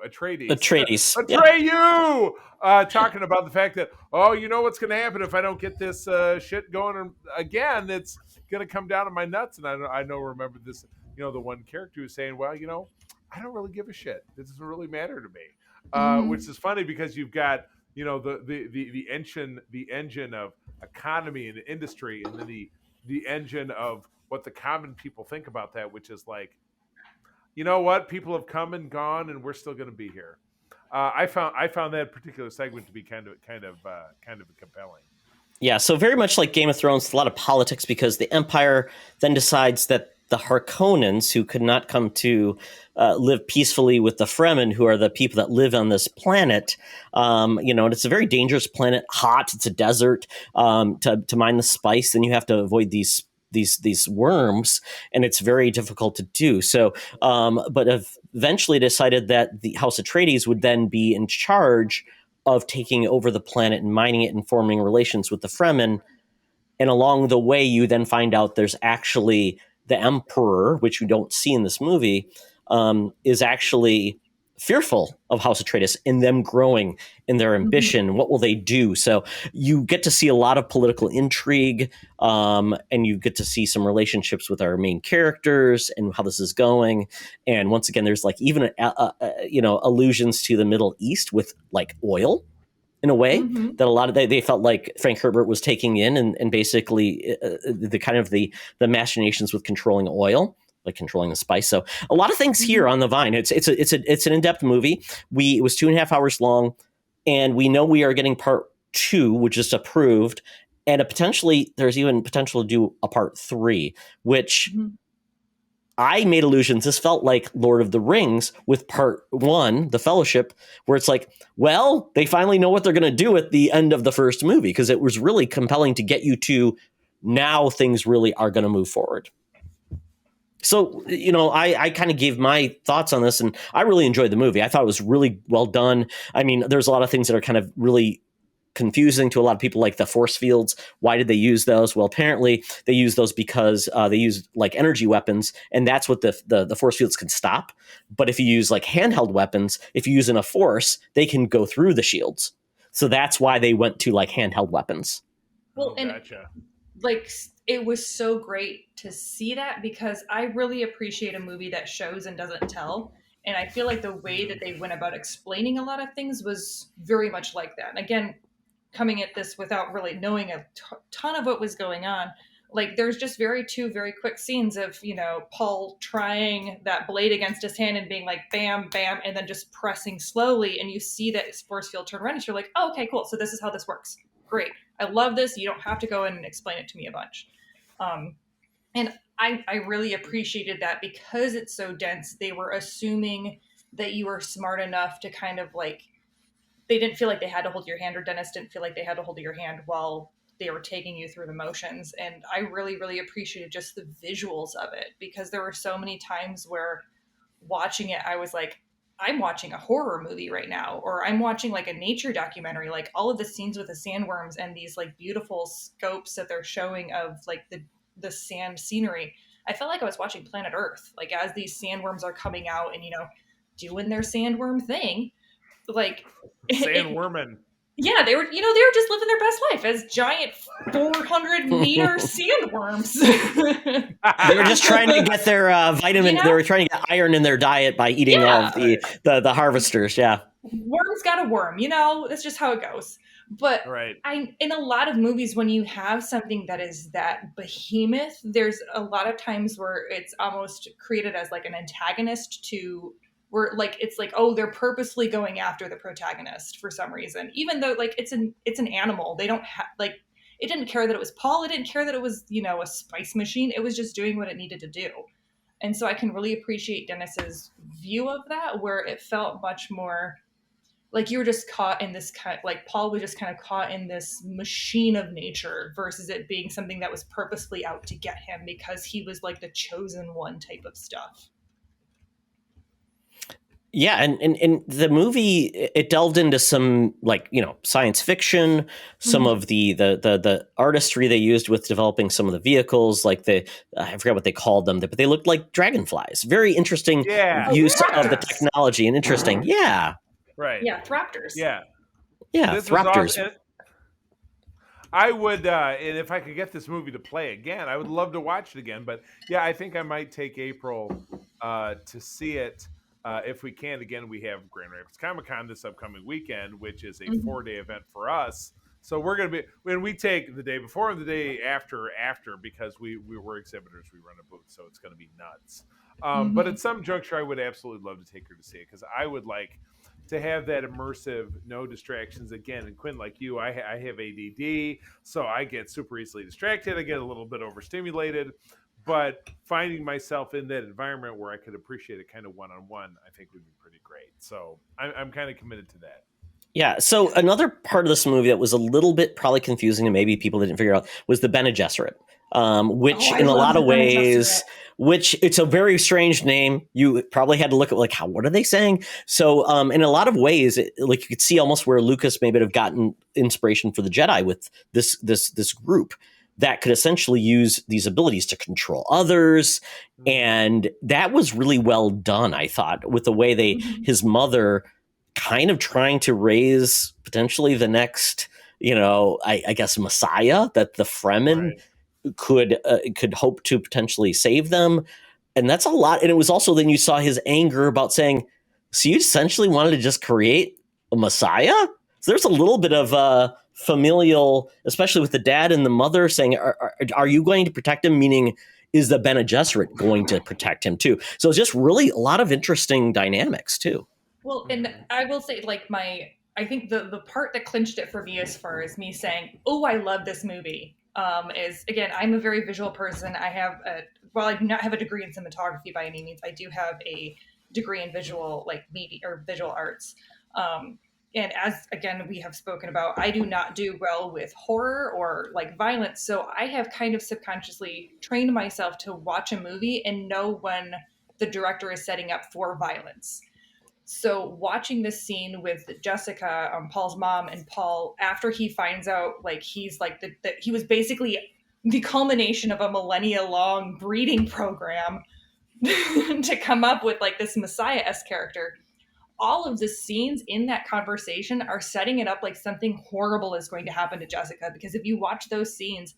[SPEAKER 1] Talking about the fact that, what's going to happen if I don't get this shit going again? It's going to come down to my nuts. And I remember this, the one character who's saying, well, I don't really give a shit. This doesn't really matter to me, which is funny because you've got, the engine of economy and industry, and then the engine of what the common people think about that, which is like, you know what? People have come and gone, and we're still going to be here. I found that particular segment to be kind of compelling.
[SPEAKER 2] Yeah, so very much like Game of Thrones, a lot of politics, because the Empire then decides that the Harkonnens, who could not come to live peacefully with the Fremen, who are the people that live on this planet, and it's a very dangerous planet, hot, it's a desert, to mine the spice, then you have to avoid these worms, and it's very difficult to do. So, but eventually decided that the House Atreides would then be in charge of taking over the planet and mining it and forming relations with the Fremen. And along the way, you then find out there's actually the Emperor, which you don't see in this movie, is actually fearful of House Atreides and them growing in their ambition. What will they do? So you get to see a lot of political intrigue, and you get to see some relationships with our main characters and how this is going. And once again, there's like even allusions to the Middle East with like oil, in a way that a lot of they felt like Frank Herbert was taking in, and basically the kind of the machinations with controlling oil, like controlling the spice. So a lot of things here on the Vine. It's an in-depth movie. It was 2.5 hours long, and we know we are getting part 2, which is approved, and there's even potential to do a part 3, which I made allusions. This felt like Lord of the Rings with part 1, The Fellowship, where it's like, well, they finally know what they're going to do at the end of the first movie, because it was really compelling to get you to now things really are going to move forward. So, I kind of gave my thoughts on this, and I really enjoyed the movie. I thought it was really well done. I mean, there's a lot of things that are kind of really confusing to a lot of people, like the force fields. Why did they use those? Well, apparently they use those because they use like energy weapons, and that's what the force fields can stop. But if you use like handheld weapons, if you use in a force, they can go through the shields. So that's why they went to like handheld weapons.
[SPEAKER 3] Well, and like it was so great to see that, because I really appreciate a movie that shows and doesn't tell. And I feel like the way that they went about explaining a lot of things was very much like that. And again, coming at this without really knowing a ton of what was going on, like there's just two very quick scenes of, Paul trying that blade against his hand and being like, bam, bam, and then just pressing slowly. And you see that force field turn around, and you're like, oh, okay, cool. So this is how this works. Great. I love this. You don't have to go in and explain it to me a bunch. And I really appreciated that, because it's so dense. They were assuming that you were smart enough to kind of like, they didn't feel like they had to hold your hand, or Dennis didn't feel like they had to hold your hand while they were taking you through the motions. And I really, really appreciated just the visuals of it, because there were so many times where watching it, I was like, I'm watching a horror movie right now, or I'm watching like a nature documentary, like all of the scenes with the sandworms and these like beautiful scopes that they're showing of like the sand scenery. I felt like I was watching Planet Earth, like as these sandworms are coming out and, doing their sandworm thing. Like
[SPEAKER 1] sandworming.
[SPEAKER 3] Yeah, they were just living their best life as giant 400-meter sandworms.
[SPEAKER 2] They were just trying to get their vitamin. They were trying to get iron in their diet by eating all of the harvesters. Yeah,
[SPEAKER 3] worms got a worm. That's just how it goes. But
[SPEAKER 1] right.
[SPEAKER 3] In a lot of movies, when you have something that is that behemoth, there's a lot of times where it's almost created as like an antagonist to. Where like it's like, oh, they're purposely going after the protagonist for some reason, even though like it's an animal. They don't have like It didn't care that it was Paul. It didn't care that it was, a spice machine. It was just doing what it needed to do. And so I can really appreciate Dennis's view of that, where it felt much more like you were just caught in this like Paul was just kind of caught in this machine of nature versus it being something that was purposefully out to get him because he was like the chosen one type of stuff.
[SPEAKER 2] Yeah, and the movie, it delved into some science fiction, some of the artistry they used with developing some of the vehicles, like I forgot what they called them, but they looked like dragonflies. Very interesting use of the technology and interesting. Yeah.
[SPEAKER 1] Right.
[SPEAKER 3] Yeah, Thraptors.
[SPEAKER 1] Yeah.
[SPEAKER 2] Yeah,
[SPEAKER 1] this
[SPEAKER 2] Thraptors.
[SPEAKER 1] Awesome. I would, and if I could get this movie to play again, I would love to watch it again. But yeah, I think I might take April to see it. If we can, again, we have Grand Rapids Comic-Con this upcoming weekend, which is a 4-day event for us. So we're going to be, when we take the day before and the day after, because we were exhibitors, we run a booth, so it's going to be nuts. But at some juncture, I would absolutely love to take her to see it, because I would like to have that immersive, no distractions. Again, and Quinn, like you, I have ADD, so I get super easily distracted. I get a little bit overstimulated. But finding myself in that environment where I could appreciate it kind of one-on-one, I think would be pretty great. So I'm kind of committed to that.
[SPEAKER 2] Yeah. So another part of this movie that was a little bit probably confusing and maybe people didn't figure out was the Bene Gesserit, which in a lot of ways, which it's a very strange name. You probably had to look at what are they saying? So in a lot of ways, you could see almost where Lucas maybe have gotten inspiration for the Jedi with this group that could essentially use these abilities to control others. And that was really well done, I thought, with the way his mother kind of trying to raise potentially the next, I guess, Messiah that the Fremen could hope to potentially save them. And that's a lot. And it was also, then you saw his anger about saying, so you essentially wanted to just create a Messiah? So there's a little bit of familial, especially with the dad and the mother saying, are you going to protect him? Meaning, is the Bene Gesserit going to protect him too? So it's just really a lot of interesting dynamics too.
[SPEAKER 3] Well, and I will say, I think the part that clinched it for me as far as me saying, oh, I love this movie, is, again, I'm a very visual person. While I do not have a degree in cinematography by any means, I do have a degree in visual, media or visual arts. And as, again, we have spoken about, I do not do well with horror or violence. So I have kind of subconsciously trained myself to watch a movie and know when the director is setting up for violence. So watching this scene with Jessica, Paul's mom, and Paul, after he finds out he's he was basically the culmination of a millennia-long breeding program to come up with this Messiah-esque character. All of the scenes in that conversation are setting it up like something horrible is going to happen to Jessica, because if you watch those scenes,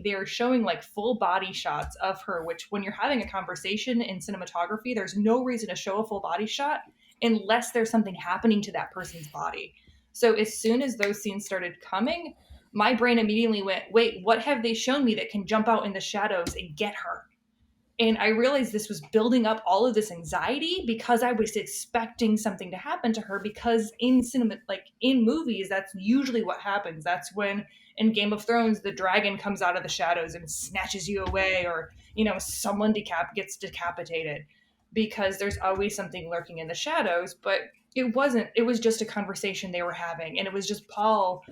[SPEAKER 3] they're showing full body shots of her, which when you're having a conversation in cinematography, there's no reason to show a full body shot unless there's something happening to that person's body. So as soon as those scenes started coming, my brain immediately went, wait, what have they shown me that can jump out in the shadows and get her? And I realized this was building up all of this anxiety because I was expecting something to happen to her, because in cinema, in movies, that's usually what happens. That's when in Game of Thrones, the dragon comes out of the shadows and snatches you away, or, someone gets decapitated, because there's always something lurking in the shadows. But it wasn't, it was just a conversation they were having. And it was just Paul,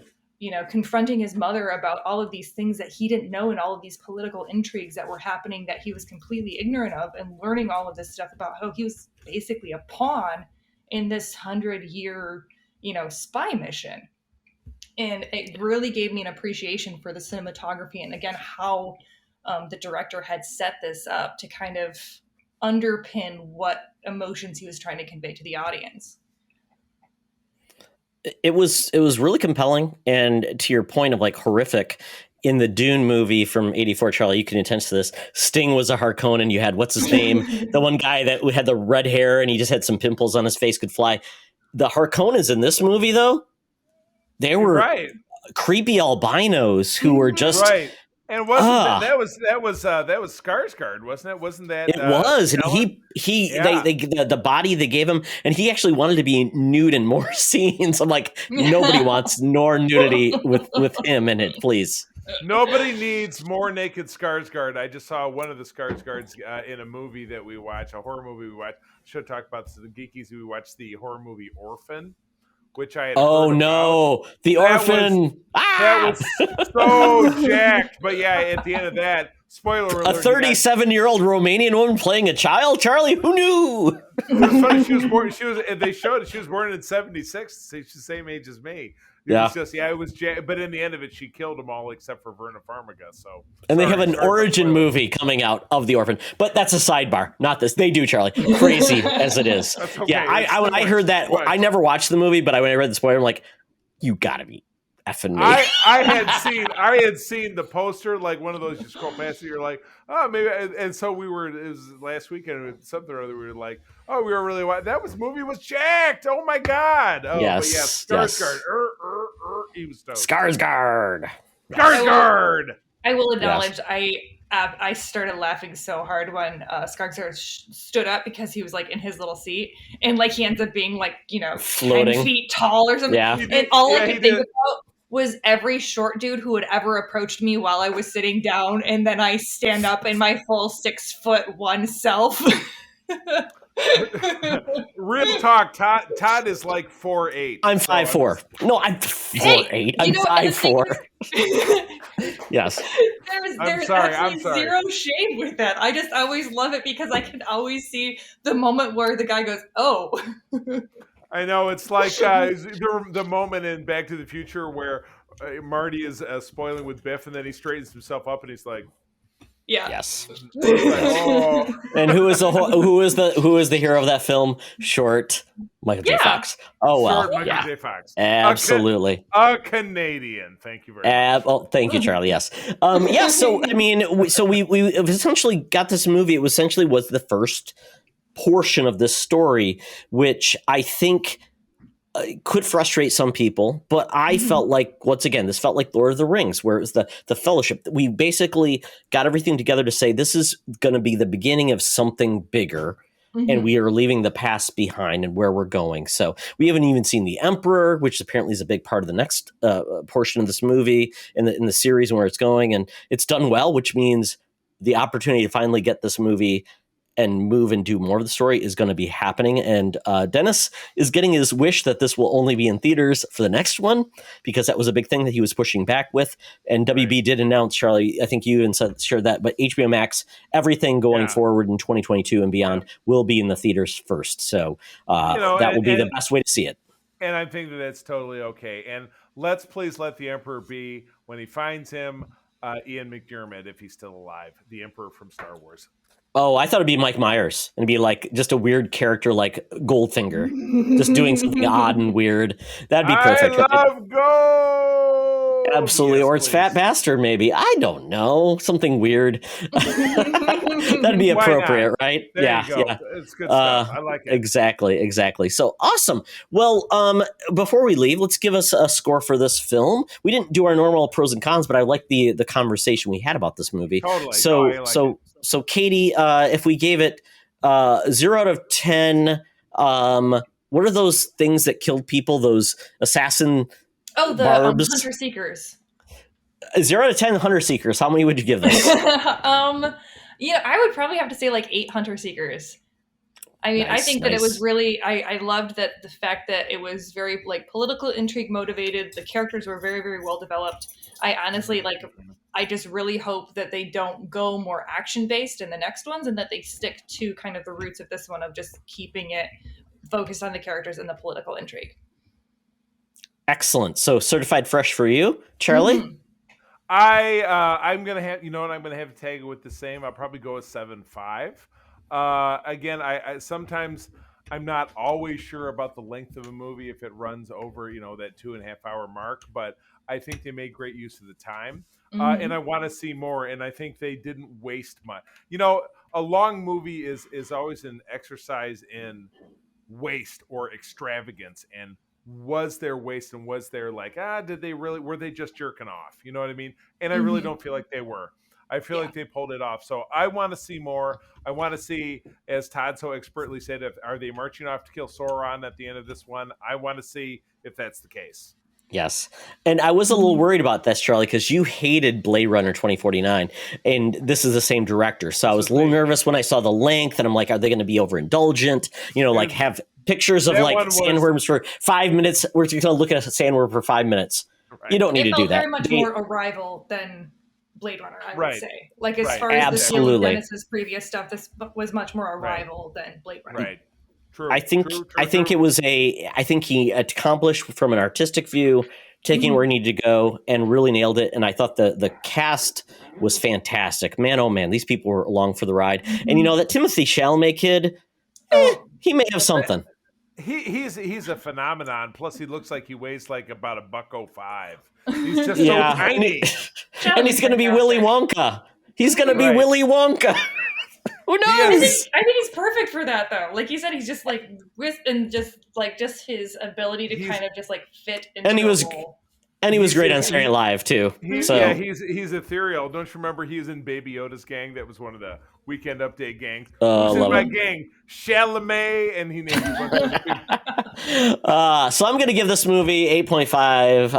[SPEAKER 3] confronting his mother about all of these things that he didn't know and all of these political intrigues that were happening that he was completely ignorant of, and learning all of this stuff about how he was basically a pawn in this 100-year, spy mission. And it really gave me an appreciation for the cinematography and, again, how the director had set this up to kind of underpin what emotions he was trying to convey to the audience.
[SPEAKER 2] It was really compelling, and to your point of horrific, in the Dune movie from '84, Charlie, you can attest to this. Sting was a Harkonnen. You had what's his name, the one guy that had the red hair and he just had some pimples on his face, could fly. The Harkonnens in this movie, though, they were creepy albinos who were just
[SPEAKER 1] And wasn't
[SPEAKER 2] Ah.
[SPEAKER 1] that was Skarsgård, wasn't it? Wasn't that
[SPEAKER 2] It was, and
[SPEAKER 1] Ellen?
[SPEAKER 2] the body they gave him, and he actually wanted to be nude in more scenes. I'm like, nobody wants more nudity with him in it, please.
[SPEAKER 1] Nobody needs more naked Skarsgård. I just saw one of the Skarsgårds in a movie that we watched, a horror movie we watched. Should talk about this, the Geekies. We watched the horror movie Orphan, which I had
[SPEAKER 2] Oh
[SPEAKER 1] heard
[SPEAKER 2] no,
[SPEAKER 1] about.
[SPEAKER 2] the orphan!
[SPEAKER 1] That was so jacked. But yeah, at the end of that, spoiler alert:
[SPEAKER 2] A 37-year-old Romanian woman playing a child. Charlie, who knew?
[SPEAKER 1] It was funny. She was born. They showed it. She was born in '76. She's the same age as me. It was just it was. But in the end of it, she killed them all except for Verna Farmiga. So,
[SPEAKER 2] and they have an origin movie coming out of the orphan, but that's a sidebar. Not this. They do, Charlie. Crazy as it is.
[SPEAKER 1] That's okay.
[SPEAKER 2] Yeah, when I heard that, I never watched the movie, but when I read the spoiler, I'm like, you gotta be effing me.
[SPEAKER 1] I had seen the poster, like one of those you scroll past it, you're like, oh, maybe. And so it was last weekend, something or other. We were like, oh, we were really that movie was jacked. Oh my god. Oh,
[SPEAKER 2] yes,
[SPEAKER 1] but yeah, Skarsgård. He was stoked.
[SPEAKER 2] Skarsgård.
[SPEAKER 3] I will acknowledge I started laughing so hard when Skarsgård stood up because he was like in his little seat and like he ends up being like,
[SPEAKER 2] floating
[SPEAKER 3] 10 feet tall or something.
[SPEAKER 2] Yeah.
[SPEAKER 3] And all I could think about was every short dude who had ever approached me while I was sitting down, and then I stand up in my full 6'1" self.
[SPEAKER 1] Real talk, Todd is like 4'8".
[SPEAKER 2] I'm 5'4". No, I'm 4'8". I'm 5'4". Yes.
[SPEAKER 3] There's
[SPEAKER 1] I'm sorry.
[SPEAKER 3] Zero shade with that. I just always love it because I can always see the moment where the guy goes, "Oh."
[SPEAKER 1] I know, it's like the moment in Back to the Future where Marty is spoiling with Biff, and then he straightens himself up, and he's like,
[SPEAKER 3] "Yeah,
[SPEAKER 2] yes."
[SPEAKER 1] Like, oh.
[SPEAKER 2] And who is the hero of that film? Short Michael J. Fox. Oh well,
[SPEAKER 1] Short Michael J. Fox.
[SPEAKER 2] Absolutely,
[SPEAKER 1] a Canadian. Thank you very much.
[SPEAKER 2] Oh, thank you, Charlie. Yes, yeah. So I mean, we essentially got this movie. It essentially was the first portion of this story, which I think could frustrate some people, but I felt like, once again, this felt like Lord of the Rings, where it was the Fellowship. We basically got everything together to say this is going to be the beginning of something bigger, and we are leaving the past behind and where we're going. So we haven't even seen the Emperor, which apparently is a big part of the next portion of this movie in the series and where it's going, and it's done well, which means the opportunity to finally get this movie and move and do more of the story is going to be happening. And Dennis is getting his wish that this will only be in theaters for the next one, because that was a big thing that he was pushing back with. And WB did announce, Charlie, I think you even shared that, but HBO Max, everything going forward in 2022 and beyond will be in the theaters first. So that will be the best way to see it.
[SPEAKER 1] And I think that's totally okay. And let's please let the Emperor be, when he finds him, Ian McDiarmid, if he's still alive, the Emperor from Star Wars.
[SPEAKER 2] Oh, I thought it'd be Mike Myers and be like just a weird character like Goldfinger, just doing something odd and weird. That'd be perfect.
[SPEAKER 1] I love Gold.
[SPEAKER 2] Absolutely. Yes, or it's please. Fat Bastard, maybe. I don't know. Something weird. That'd be appropriate, right?
[SPEAKER 1] There
[SPEAKER 2] yeah.
[SPEAKER 1] You go.
[SPEAKER 2] Yeah.
[SPEAKER 1] It's good stuff. I like it.
[SPEAKER 2] Exactly. So awesome. Well, before we leave, let's give us a score for this film. We didn't do our normal pros and cons, but I like the conversation we had about this movie.
[SPEAKER 1] Totally.
[SPEAKER 2] So Katie, if we gave it 0 out of 10, what are those things that killed people? Those assassin barbs?
[SPEAKER 3] Hunter Seekers.
[SPEAKER 2] 0 out of 10 Hunter Seekers. How many would you give this?
[SPEAKER 3] I would probably have to say like 8 Hunter Seekers. I mean, I think that it was really, I loved that the fact that it was very like political intrigue motivated. The characters were very, very well developed. I honestly I just really hope that they don't go more action based in the next ones, and that they stick to kind of the roots of this one of just keeping it focused on the characters and the political intrigue.
[SPEAKER 2] Excellent. So certified fresh for you, Charlie?
[SPEAKER 1] Mm-hmm. I'm gonna have, I'm gonna have to tag it with the same. I'll probably go with 7.5. Again, I sometimes I'm not always sure about the length of a movie if it runs over, that 2.5 hour mark, but I think they made great use of the time. And I want to see more, and I think they didn't waste much. A long movie is always an exercise in waste or extravagance, and was there waste and was there like, were they just jerking off? You know what I mean? And I really don't feel like they were. I feel like they pulled it off. So I want to see more. I want to see, as Todd so expertly said, are they marching off to kill Sauron at the end of this one? I want to see if that's the case.
[SPEAKER 2] Yes. And I was a little worried about this, Charlie, because you hated Blade Runner 2049, and this is the same director. So I was a little nervous when I saw the length, and I'm like, are they going to be overindulgent? You know, like have pictures of like sandworms for 5 minutes. We're going to look at a sandworm for 5 minutes. Right. You don't need to do that.
[SPEAKER 3] Very much more Arrival than Blade Runner, I would say. Like as far as
[SPEAKER 2] Absolutely.
[SPEAKER 3] the Dennis's previous stuff, this was much more Arrival than Blade Runner.
[SPEAKER 1] Right. True,
[SPEAKER 2] I think he accomplished from an artistic view, taking where he needed to go and really nailed it. And I thought the cast was fantastic. Man, oh man, these people were along for the ride. And you know, that Timothée Chalamet kid, he may have something.
[SPEAKER 1] He's a phenomenon. Plus, he looks like he weighs like about $105. He's just so tiny.
[SPEAKER 2] And he's going to be Willy Wonka. He's going to be Willy Wonka. Who knows?
[SPEAKER 3] I think he's perfect for that, though. Like you said, he's just like just his ability to kind of just like fit into the role.
[SPEAKER 2] And he was great on Saturday Night Live too.
[SPEAKER 1] He's ethereal. Don't you remember he was in Baby Yoda's gang? That was one of the Weekend Update gangs.
[SPEAKER 2] Oh,
[SPEAKER 1] love my gang, Chalamet, and he named
[SPEAKER 2] So I'm going to give this movie 8.5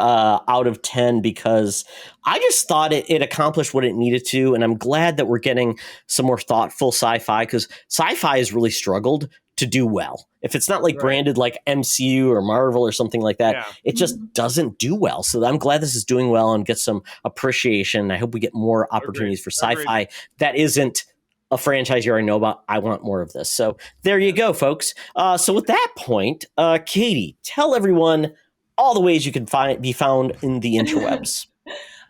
[SPEAKER 2] out of 10 because I just thought it accomplished what it needed to, and I'm glad that we're getting some more thoughtful sci-fi because sci-fi has really struggled to do well. If it's not like branded like MCU or Marvel or something like that, it just doesn't do well. So I'm glad this is doing well and get some appreciation. I hope we get more opportunities for sci-fi that isn't a franchise you already know about. I want more of this. So there you go, folks. So with that point, Katie, tell everyone all the ways you can be found in the interwebs.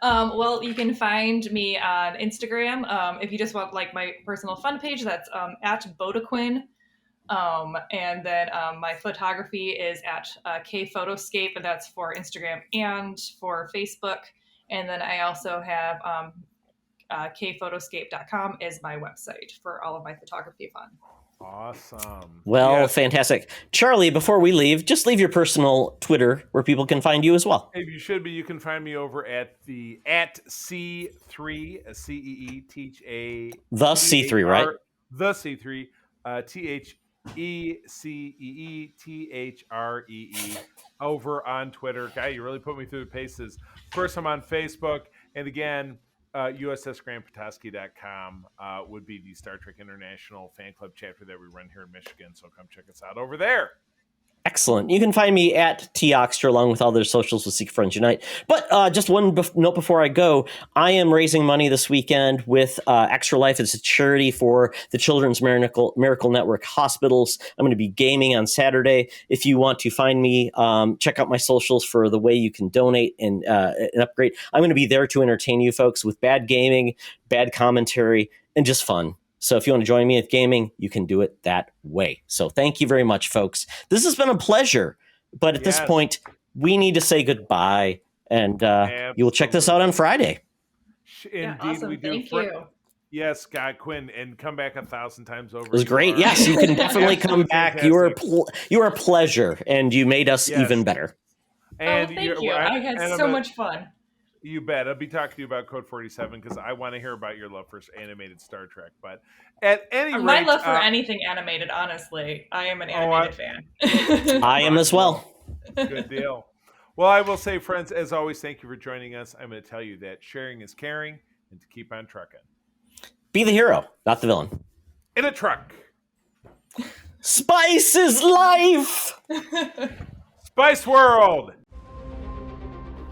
[SPEAKER 3] Well, you can find me on Instagram. If you just want like my personal fun page, that's at Boba Quinn. And then my photography is at KPhotoscape, and that's for Instagram and for Facebook. And then I also have kphotoscape.com is my website for all of my photography fun.
[SPEAKER 1] Awesome.
[SPEAKER 2] Well, fantastic. Charlie, before we leave, just leave your personal Twitter where people can find you as well.
[SPEAKER 1] If you should be, you can find me over at C3, CEE,
[SPEAKER 2] The C3, right?
[SPEAKER 1] The C3, TheCeeThree over on Twitter. Guy, you really put me through the paces. First, I'm on Facebook. And again, USSGrandPetoskey.com would be the Star Trek International fan club chapter that we run here in Michigan. So come check us out over there.
[SPEAKER 2] Excellent. You can find me at Toxter along with all their socials with Secret Friends Unite. But just one note before I go, I am raising money this weekend with Extra Life. It's a charity for the Children's Miracle Network hospitals. I'm going to be gaming on Saturday. If you want to find me, check out my socials for the way you can donate and upgrade. I'm going to be there to entertain you folks with bad gaming, bad commentary, and just fun. So if you want to join me at gaming, you can do it that way. So thank you very much, folks. This has been a pleasure. But at this point, we need to say goodbye. And you will check this out on Friday.
[SPEAKER 1] Indeed,
[SPEAKER 3] awesome.
[SPEAKER 1] we do.
[SPEAKER 3] Thank you.
[SPEAKER 1] Yes, Scott Quinn, and come back 1,000 times over.
[SPEAKER 2] It was great. Yes, you can definitely come back. You were a pleasure, and you made us even better.
[SPEAKER 1] And
[SPEAKER 3] thank you. I had so much fun.
[SPEAKER 1] You bet. I'll be talking to you about Code 47 because I want to hear about your love for animated Star Trek. But at any rate,
[SPEAKER 3] my love for anything animated, honestly, I am an animated fan.
[SPEAKER 2] I am as well.
[SPEAKER 1] Good deal. Well, I will say, friends, as always, thank you for joining us. I'm going to tell you that sharing is caring and to keep on trucking.
[SPEAKER 2] Be the hero, not the villain.
[SPEAKER 1] In a truck.
[SPEAKER 2] Spice is life.
[SPEAKER 1] Spice World.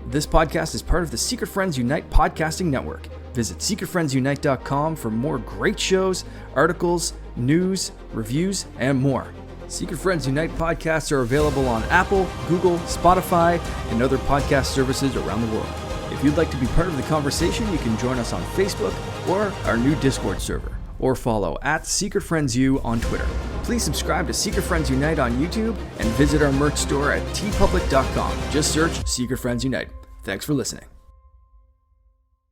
[SPEAKER 6] This podcast is part of the Secret Friends Unite podcasting network. Visit secretfriendsunite.com for more great shows, articles, news, reviews, and more. Secret Friends Unite podcasts are available on Apple, Google, Spotify, and other podcast services around the world. If you'd like to be part of the conversation, you can join us on Facebook or our new Discord server, or follow at Secret Friends U on Twitter. Please subscribe to Secret Friends Unite on YouTube and visit our merch store at tpublic.com. Just search Secret Friends Unite. Thanks for listening.